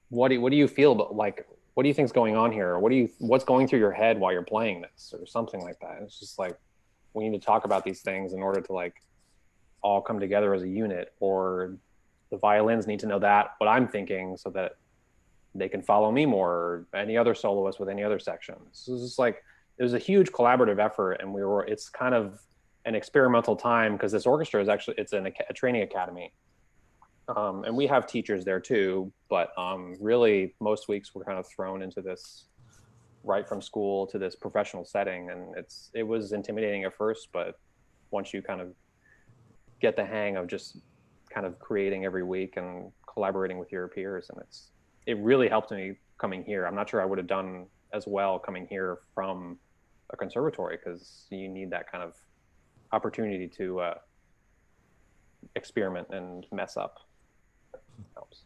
what do you feel about, like, what do you think's going on here? What's going through your head while you're playing this, or something like that? It's just like, we need to talk about these things in order to like all come together as a unit, or the violins need to know what I'm thinking so that they can follow me more, or any other soloist with any other sections. So it's just like, it was a huge collaborative effort, and it's kind of an experimental time, because this orchestra is actually, it's a training academy. And we have teachers there too, but really most weeks we're kind of thrown into this, right from school to this professional setting. And it was intimidating at first, but once you kind of get the hang of just kind of creating every week and collaborating with your peers, and it really helped me coming here. I'm not sure I would have done as well coming here from a conservatory, because you need that kind of opportunity to experiment and mess up. Helps.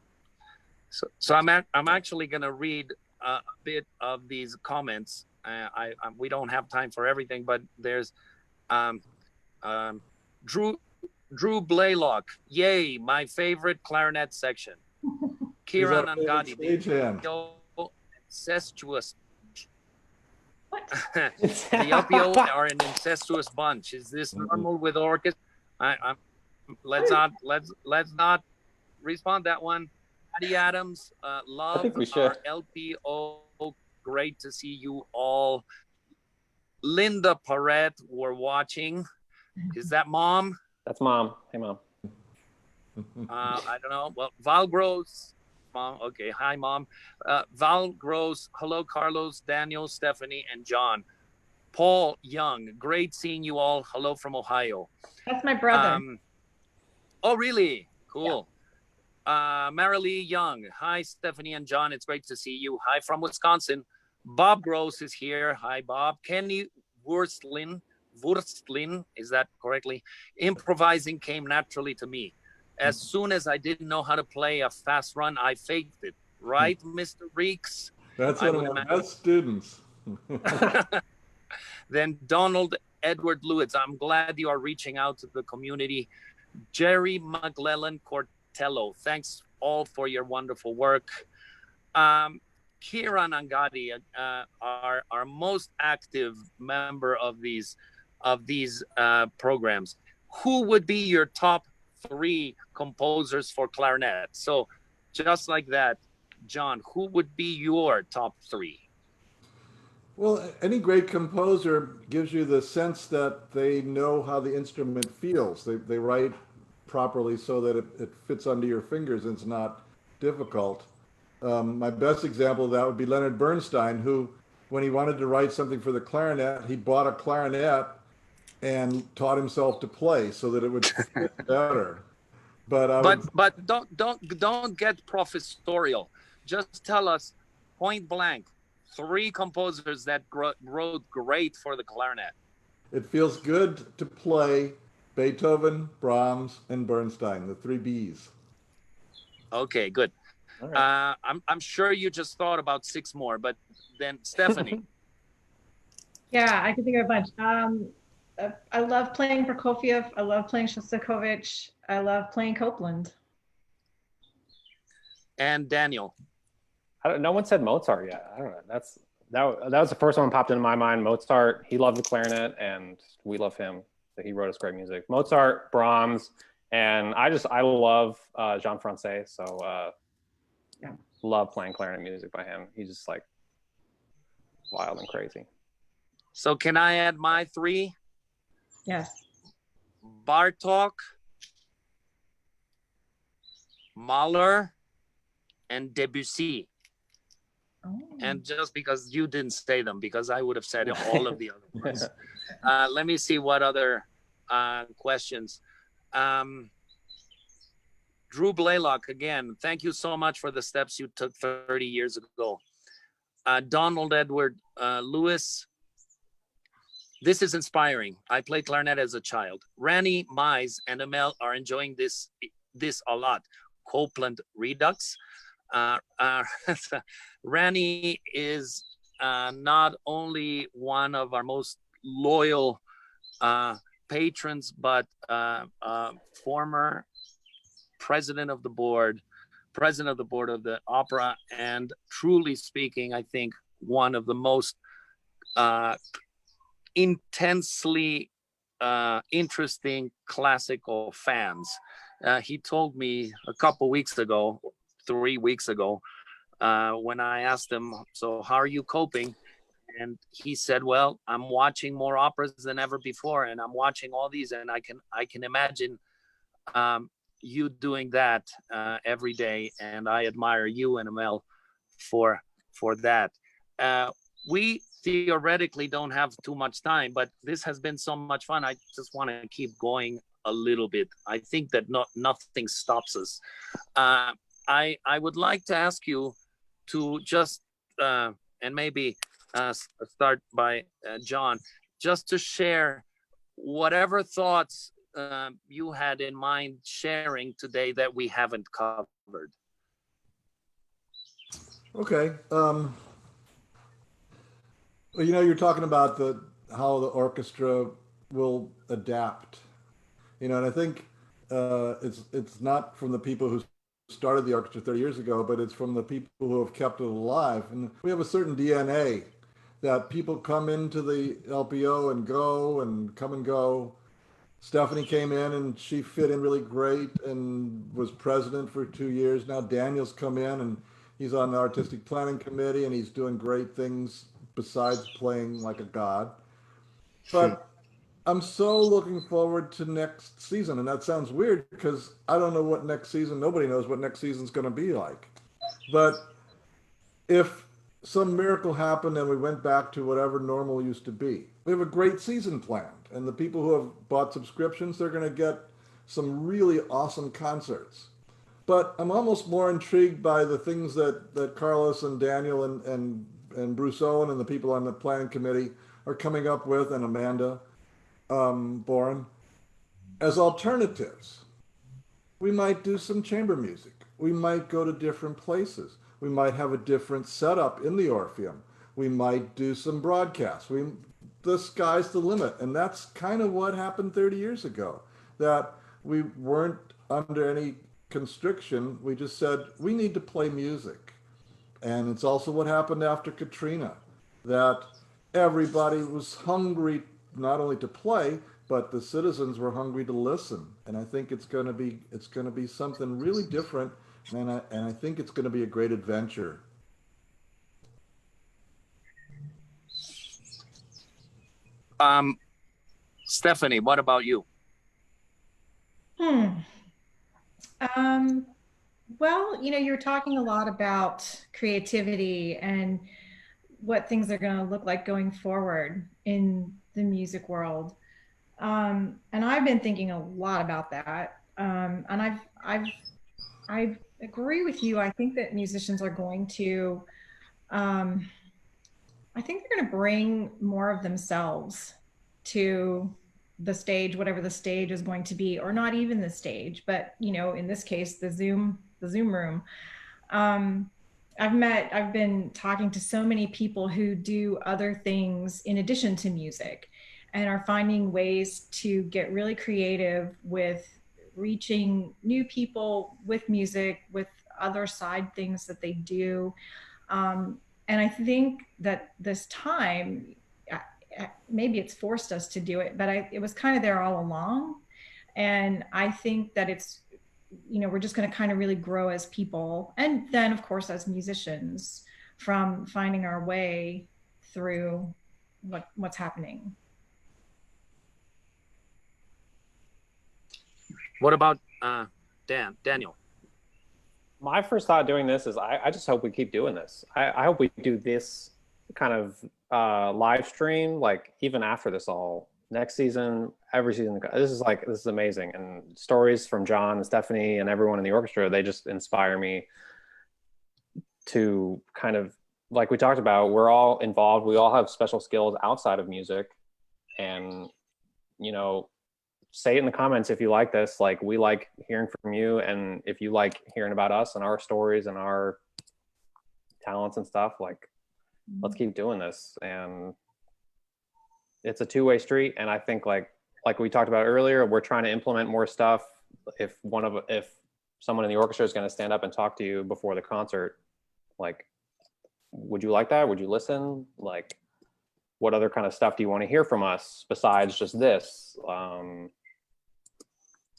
So I'm actually going to read a bit of these comments. We don't have time for everything, but there's Drew Blaylock. Yay, my favorite clarinet section. Kieran Angadi. Incestuous. What? The LPO are an incestuous bunch. Is this normal with orchestra? Let's not respond that one. Patty Adams, love I think we should. our LPO. Great to see you all. Linda Parrette, we're watching. Is that mom? That's mom. Hey, mom. I don't know. Well, Val Gross, mom. Okay, hi, mom. Val Gross, hello, Carlos, Daniel, Stephanie, and John. Paul Young, great seeing you all. Hello from Ohio. That's my brother. Oh, really? Cool. Yeah. Marilee Young, hi, Stephanie and John. It's great to see you. Hi from Wisconsin. Bob Gross is here. Hi, Bob. Kenny Wurstlin, is that correctly? Improvising came naturally to me. As soon as I didn't know how to play a fast run, I faked it. Right, Mr. Reeks? That's one of my best students. Then Donald Edward Lewis, I'm glad you are reaching out to the community. Jerry McLellan Cortello, thanks all for your wonderful work. Kieran Angadi, our most active member of these programs. Who would be your top 3 composers for clarinet? So just like that, John, who would be your top 3? Well, any great composer gives you the sense that they know how the instrument feels. They write properly so that it fits under your fingers and it's not difficult. My best example of that would be Leonard Bernstein, who, when he wanted to write something for the clarinet, he bought a clarinet and taught himself to play so that it would fit better. But don't get professorial. Just tell us point blank 3 composers that wrote great for the clarinet. It feels good to play Beethoven, Brahms, and Bernstein, the 3 Bs. Okay, good. All right. I'm sure you just thought about 6 more, but then Stephanie. Yeah, I can think of a bunch. I love playing Prokofiev. I love playing Shostakovich. I love playing Copland. And Daniel. No one said Mozart yet. I don't know. That was the first one that popped into my mind. Mozart. He loved the clarinet, and we love him. He wrote us great music. Mozart, Brahms, and I love Jean Francais. So love playing clarinet music by him. He's just like wild and crazy. So can I add my three? Yes. Bartok, Mahler, and Debussy. Oh. And just because you didn't say them, because I would have said all of the other ones. Let me see what other questions. Drew Blaylock, again, thank you so much for the steps you took 30 years ago. Donald Edward Lewis, this is inspiring. I played clarinet as a child. Rani, Mize, and Amel are enjoying this a lot. Copeland Redux. Rani is not only one of our most loyal patrons, but former president of the board of the opera, and truly speaking, I think one of the most intensely interesting classical fans. He told me a couple weeks ago, 3 weeks ago, when I asked him, so how are you coping? And he said, well, I'm watching more operas than ever before, and I'm watching all these, and I can imagine you doing that every day, and I admire you and Amel for that. We theoretically don't have too much time, but this has been so much fun. I just want to keep going a little bit. I think that nothing stops us. I would like to ask you to just and maybe start by John, just to share whatever thoughts you had in mind sharing today that we haven't covered. Okay. Well, you're talking about how the orchestra will adapt. And I think it's not from the people who started the orchestra 30 years ago, but it's from the people who have kept it alive. And we have a certain DNA that people come into the LPO and go and come and go. Stephanie came in and she fit in really great and was president for 2 years. Now Daniel's come in and he's on the artistic planning committee and he's doing great things besides playing like a god. But I'm so looking forward to next season. And that sounds weird because I don't know what next season, nobody knows what next season's going to be like. But if some miracle happened and we went back to whatever normal used to be, we have a great season planned. And the people who have bought subscriptions, they're going to get some really awesome concerts. But I'm almost more intrigued by the things that Carlos and Daniel and Bruce Owen and the people on the planning committee are coming up with, and Amanda Boren, as alternatives. We might do some chamber music. We might go to different places. We might have a different setup in the Orpheum. We might do some broadcasts. The sky's the limit. And that's kind of what happened 30 years ago, that we weren't under any constriction. We just said, we need to play music. And it's also what happened after Katrina, that everybody was hungry not only to play, but the citizens were hungry to listen. And I think it's going to be something really different. And I think it's going to be a great adventure. Stephanie, what about you? Well, you're talking a lot about creativity and what things are going to look like going forward in the music world. And I've been thinking a lot about that. And I agree with you. I think that musicians are going to, I think they're going to bring more of themselves to the stage, whatever the stage is going to be, or not even the stage, but in this case, the Zoom room. I've been talking to so many people who do other things in addition to music and are finding ways to get really creative with reaching new people with music, with other side things that they do. And I think that this time, maybe it's forced us to do it, but it was kind of there all along. And I think that it's, we're just going to kind of really grow as people. And then, of course, as musicians, from finding our way through what's happening. What about Daniel? My first thought doing this is I just hope we keep doing this. I hope we do this kind of live stream, like even after this all, next season, every season. This is amazing. And stories from John and Stephanie and everyone in the orchestra, they just inspire me to kind of, like we talked about, we're all involved. We all have special skills outside of music. And, you know, say it in the comments if you like this. Like, we like hearing from you, and if you like hearing about us and our stories and our talents and stuff, like, let's keep doing this. And it's a two-way street. And I think like we talked about earlier, we're trying to implement more stuff. If someone in the orchestra is going to stand up and talk to you before the concert, like, would you like that? Would you listen? Like, what other kind of stuff do you want to hear from us besides just this?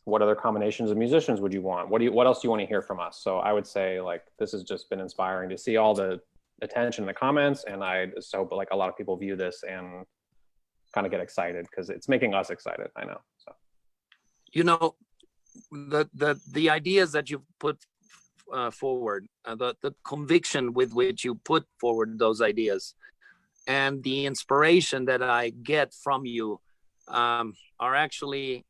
What other combinations of musicians would you want? What else do you want to hear from us? So I would say, like, this has just been inspiring to see all the attention in the comments, and I just hope like a lot of people view this and kind of get excited, because it's making us excited. I know. So, you know, the ideas that you put forward, the conviction with which you put forward those ideas, and the inspiration that I get from you are actually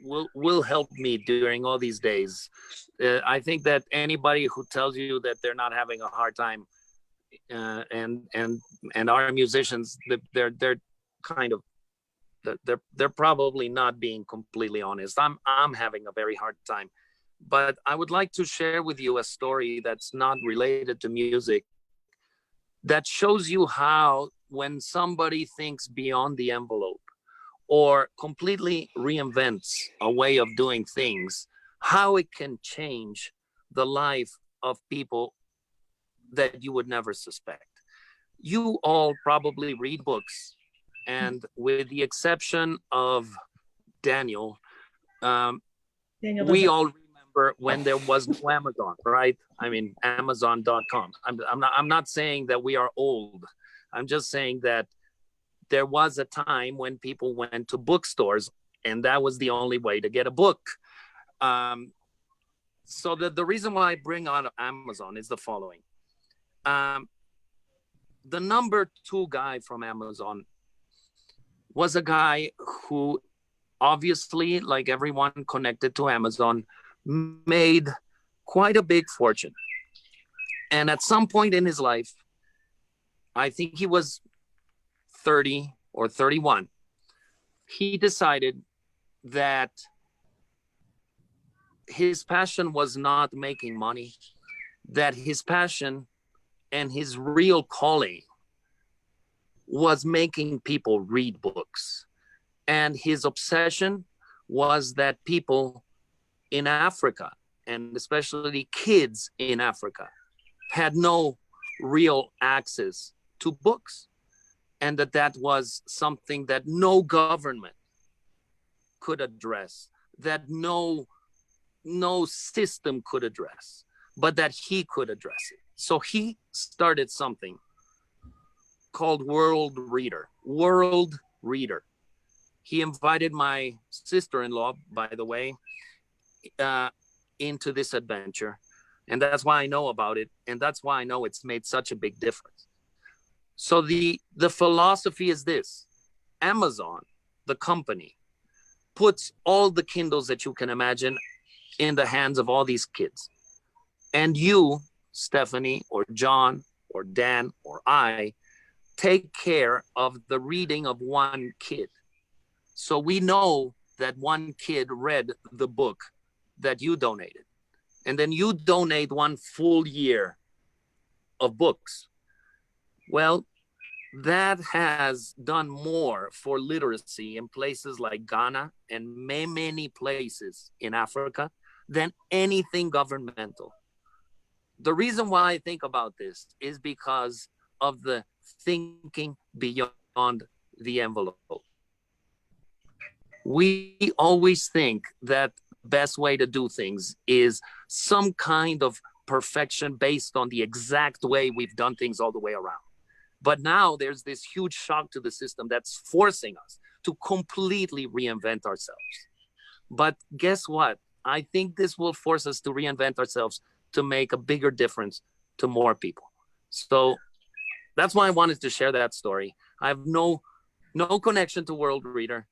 will help me during all these days. I think that anybody who tells you that they're not having a hard time, and our musicians, they're kind of, they're probably not being completely honest. I'm having a very hard time, but I would like to share with you a story that's not related to music, that shows you how, when somebody thinks beyond the envelope or completely reinvents a way of doing things, how it can change the life of people that you would never suspect. You all probably read books, and with the exception of Daniel, we all remember when there was no Amazon, right? I mean, Amazon.com. I'm not saying that we are old. I'm just saying that there was a time when people went to bookstores, and that was the only way to get a book. So the reason why I bring on Amazon is the following. The number 2 guy from Amazon was a guy who, obviously, like everyone connected to Amazon, made quite a big fortune. And at some point in his life, I think he was 30 or 31, he decided that his passion was not making money, that his passion and his real calling was making people read books. And his obsession was that people in Africa, and especially kids in Africa, had no real access to books, and that was something that no government could address, that no system could address, but that he could address it. So he started something called World Reader. He invited my sister-in-law, by the way, into this adventure. And that's why I know about it. And that's why I know it's made such a big difference. So the philosophy is this: Amazon, the company, puts all the Kindles that you can imagine in the hands of all these kids. And you, Stephanie, or John, or Dan, or I, take care of the reading of one kid. So we know that one kid read the book that you donated. And then you donate 1 full year of books. Well, that has done more for literacy in places like Ghana and many places in Africa than anything governmental. The reason why I think about this is because of the thinking beyond the envelope. We always think that the best way to do things is some kind of perfection based on the exact way we've done things all the way around. But now there's this huge shock to the system that's forcing us to completely reinvent ourselves. But guess what? I think this will force us to reinvent ourselves to make a bigger difference to more people. So that's why I wanted to share that story. I have no connection to World Reader,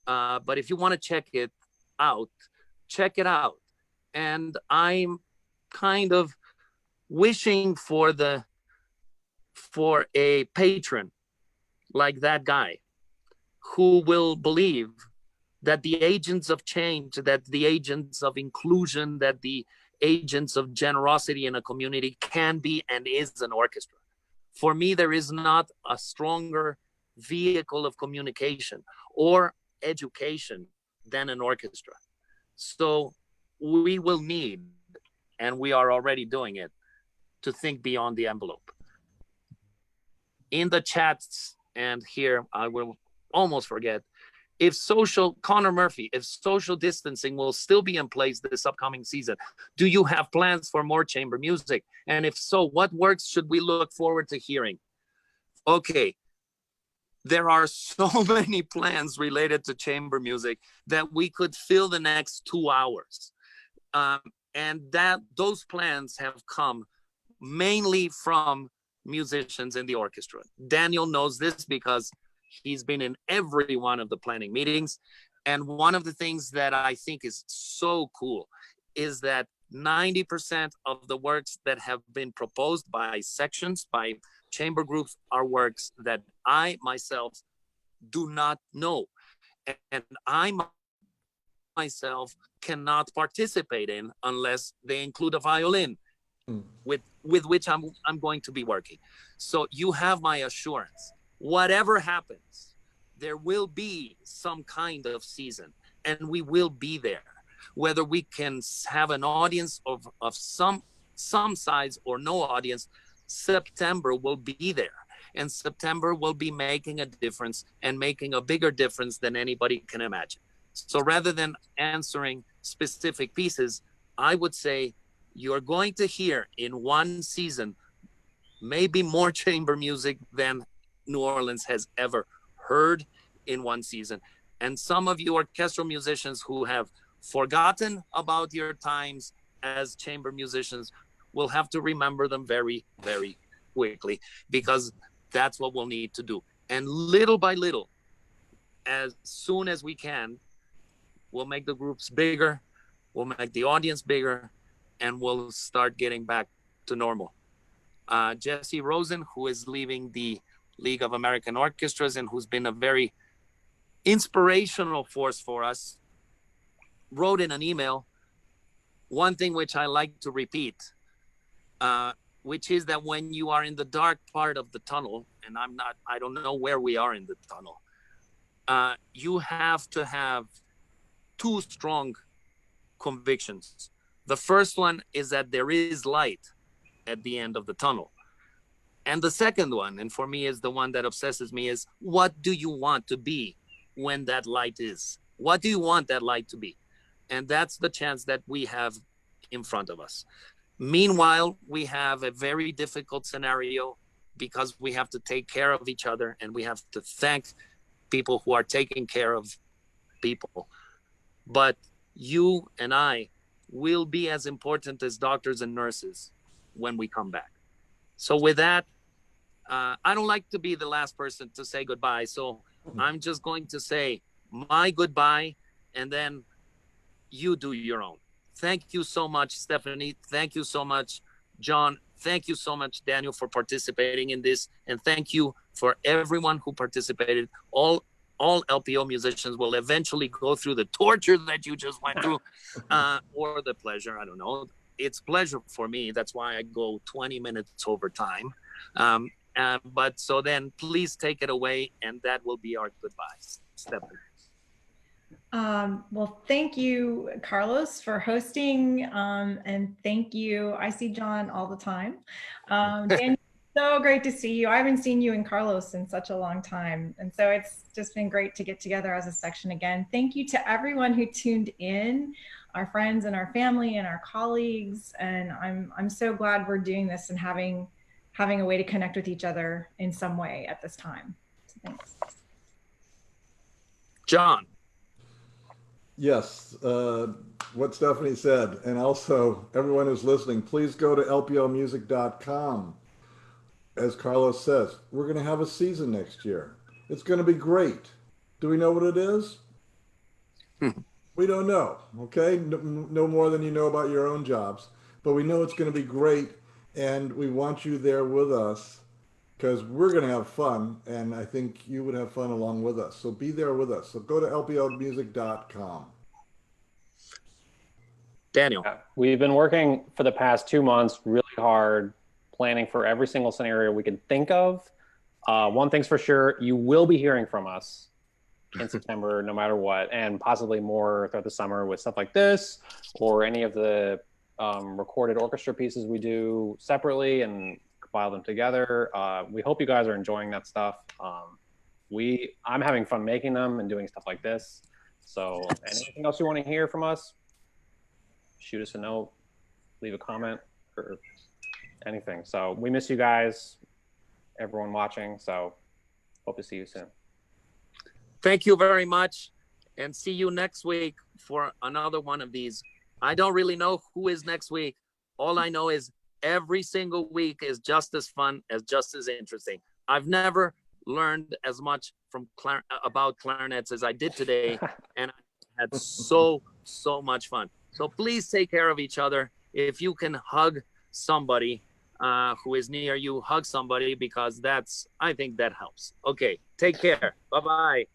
but if you want to check it out, check it out. And I'm kind of wishing for a patron like that guy who will believe that the agents of change, that the agents of inclusion, that the agents of generosity in a community can be and is an orchestra. For me, there is not a stronger vehicle of communication or education than an orchestra. So we will need, and we are already doing it, to think beyond the envelope. In the chats, and here I will almost forget, if Connor Murphy, if social distancing will still be in place this upcoming season, do you have plans for more chamber music? And if so, what works should we look forward to hearing? Okay, there are so many plans related to chamber music that we could fill the next 2 hours. And those plans have come mainly from musicians in the orchestra. Daniel knows this because he's been in every one of the planning meetings. And one of the things that I think is so cool is that 90% of the works that have been proposed by sections, by chamber groups, are works that I myself do not know. And I myself cannot participate in unless they include a violin with which I'm going to be working. So you have my assurance. Whatever happens, there will be some kind of season, and we will be there. Whether we can have an audience of some size or no audience, September will be there. And September will be making a difference, and making a bigger difference than anybody can imagine. So rather than answering specific pieces, I would say you're going to hear in one season maybe more chamber music than New Orleans has ever heard in one season. And some of you orchestral musicians who have forgotten about your times as chamber musicians will have to remember them very, very quickly, because that's what we'll need to do. And little by little, as soon as we can, we'll make the groups bigger, we'll make the audience bigger, and we'll start getting back to normal. Jesse Rosen, who is leaving the League of American Orchestras and who's been a very inspirational force for us, wrote in an email one thing which I like to repeat, which is that when you are in the dark part of the tunnel, and I don't know where we are in the tunnel, you have to have two strong convictions. The first one is that there is light at the end of the tunnel. And the second one, and for me is the one that obsesses me, is what do you want to be when that light is? What do you want that light to be? And that's the chance that we have in front of us. Meanwhile, we have a very difficult scenario because we have to take care of each other, and we have to thank people who are taking care of people. But you and I will be as important as doctors and nurses when we come back. So with that, I don't like to be the last person to say goodbye. So I'm just going to say my goodbye, and then you do your own. Thank you so much, Stephanie. Thank you so much, John. Thank you so much, Daniel, for participating in this. And thank you for everyone who participated. All LPO musicians will eventually go through the torture that you just went through, or the pleasure. I don't know. It's pleasure for me. That's why I go 20 minutes over time. But so then please take it away, and that will be our goodbyes. Stephanie. Well, thank you, Carlos, for hosting, and thank you. I see John all the time. Daniel, so great to see you. I haven't seen you and Carlos in such a long time, and so it's just been great to get together as a section again. Thank you to everyone who tuned in, our friends and our family and our colleagues, and I'm so glad we're doing this and having having a way to connect with each other in some way at this time. So thanks. John. Yes, what Stephanie said, and also everyone who's listening, please go to LPOmusic.com. As Carlos says, we're going to have a season next year. It's going to be great. Do we know what it is? We don't know, okay? No more than you know about your own jobs. But we know it's going to be great, and we want you there with us because we're going to have fun, and I think you would have fun along with us. So be there with us. So go to LPOmusic.com. Daniel. We've been working for the past 2 months really hard, planning for every single scenario we can think of. One thing's for sure, you will be hearing from us in September, no matter what, and possibly more throughout the summer with stuff like this, or any of the recorded orchestra pieces we do separately and compile them together. We hope you guys are enjoying that stuff. I'm having fun making them and doing stuff like this. So anything else you want to hear from us, shoot us a note, leave a comment, or anything. So we miss you guys, everyone watching. So hope to see you soon. Thank you very much, and see you next week for another one of these. I don't really know who is next week. All I know is every single week is just as fun, just as interesting. I've never learned as much about clarinets as I did today, and I had so much fun. So please take care of each other. If you can hug somebody who is near you, hug somebody, because I think that helps. Okay, take care. Bye-bye.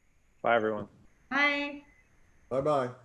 Bye, everyone. Bye. Bye-bye.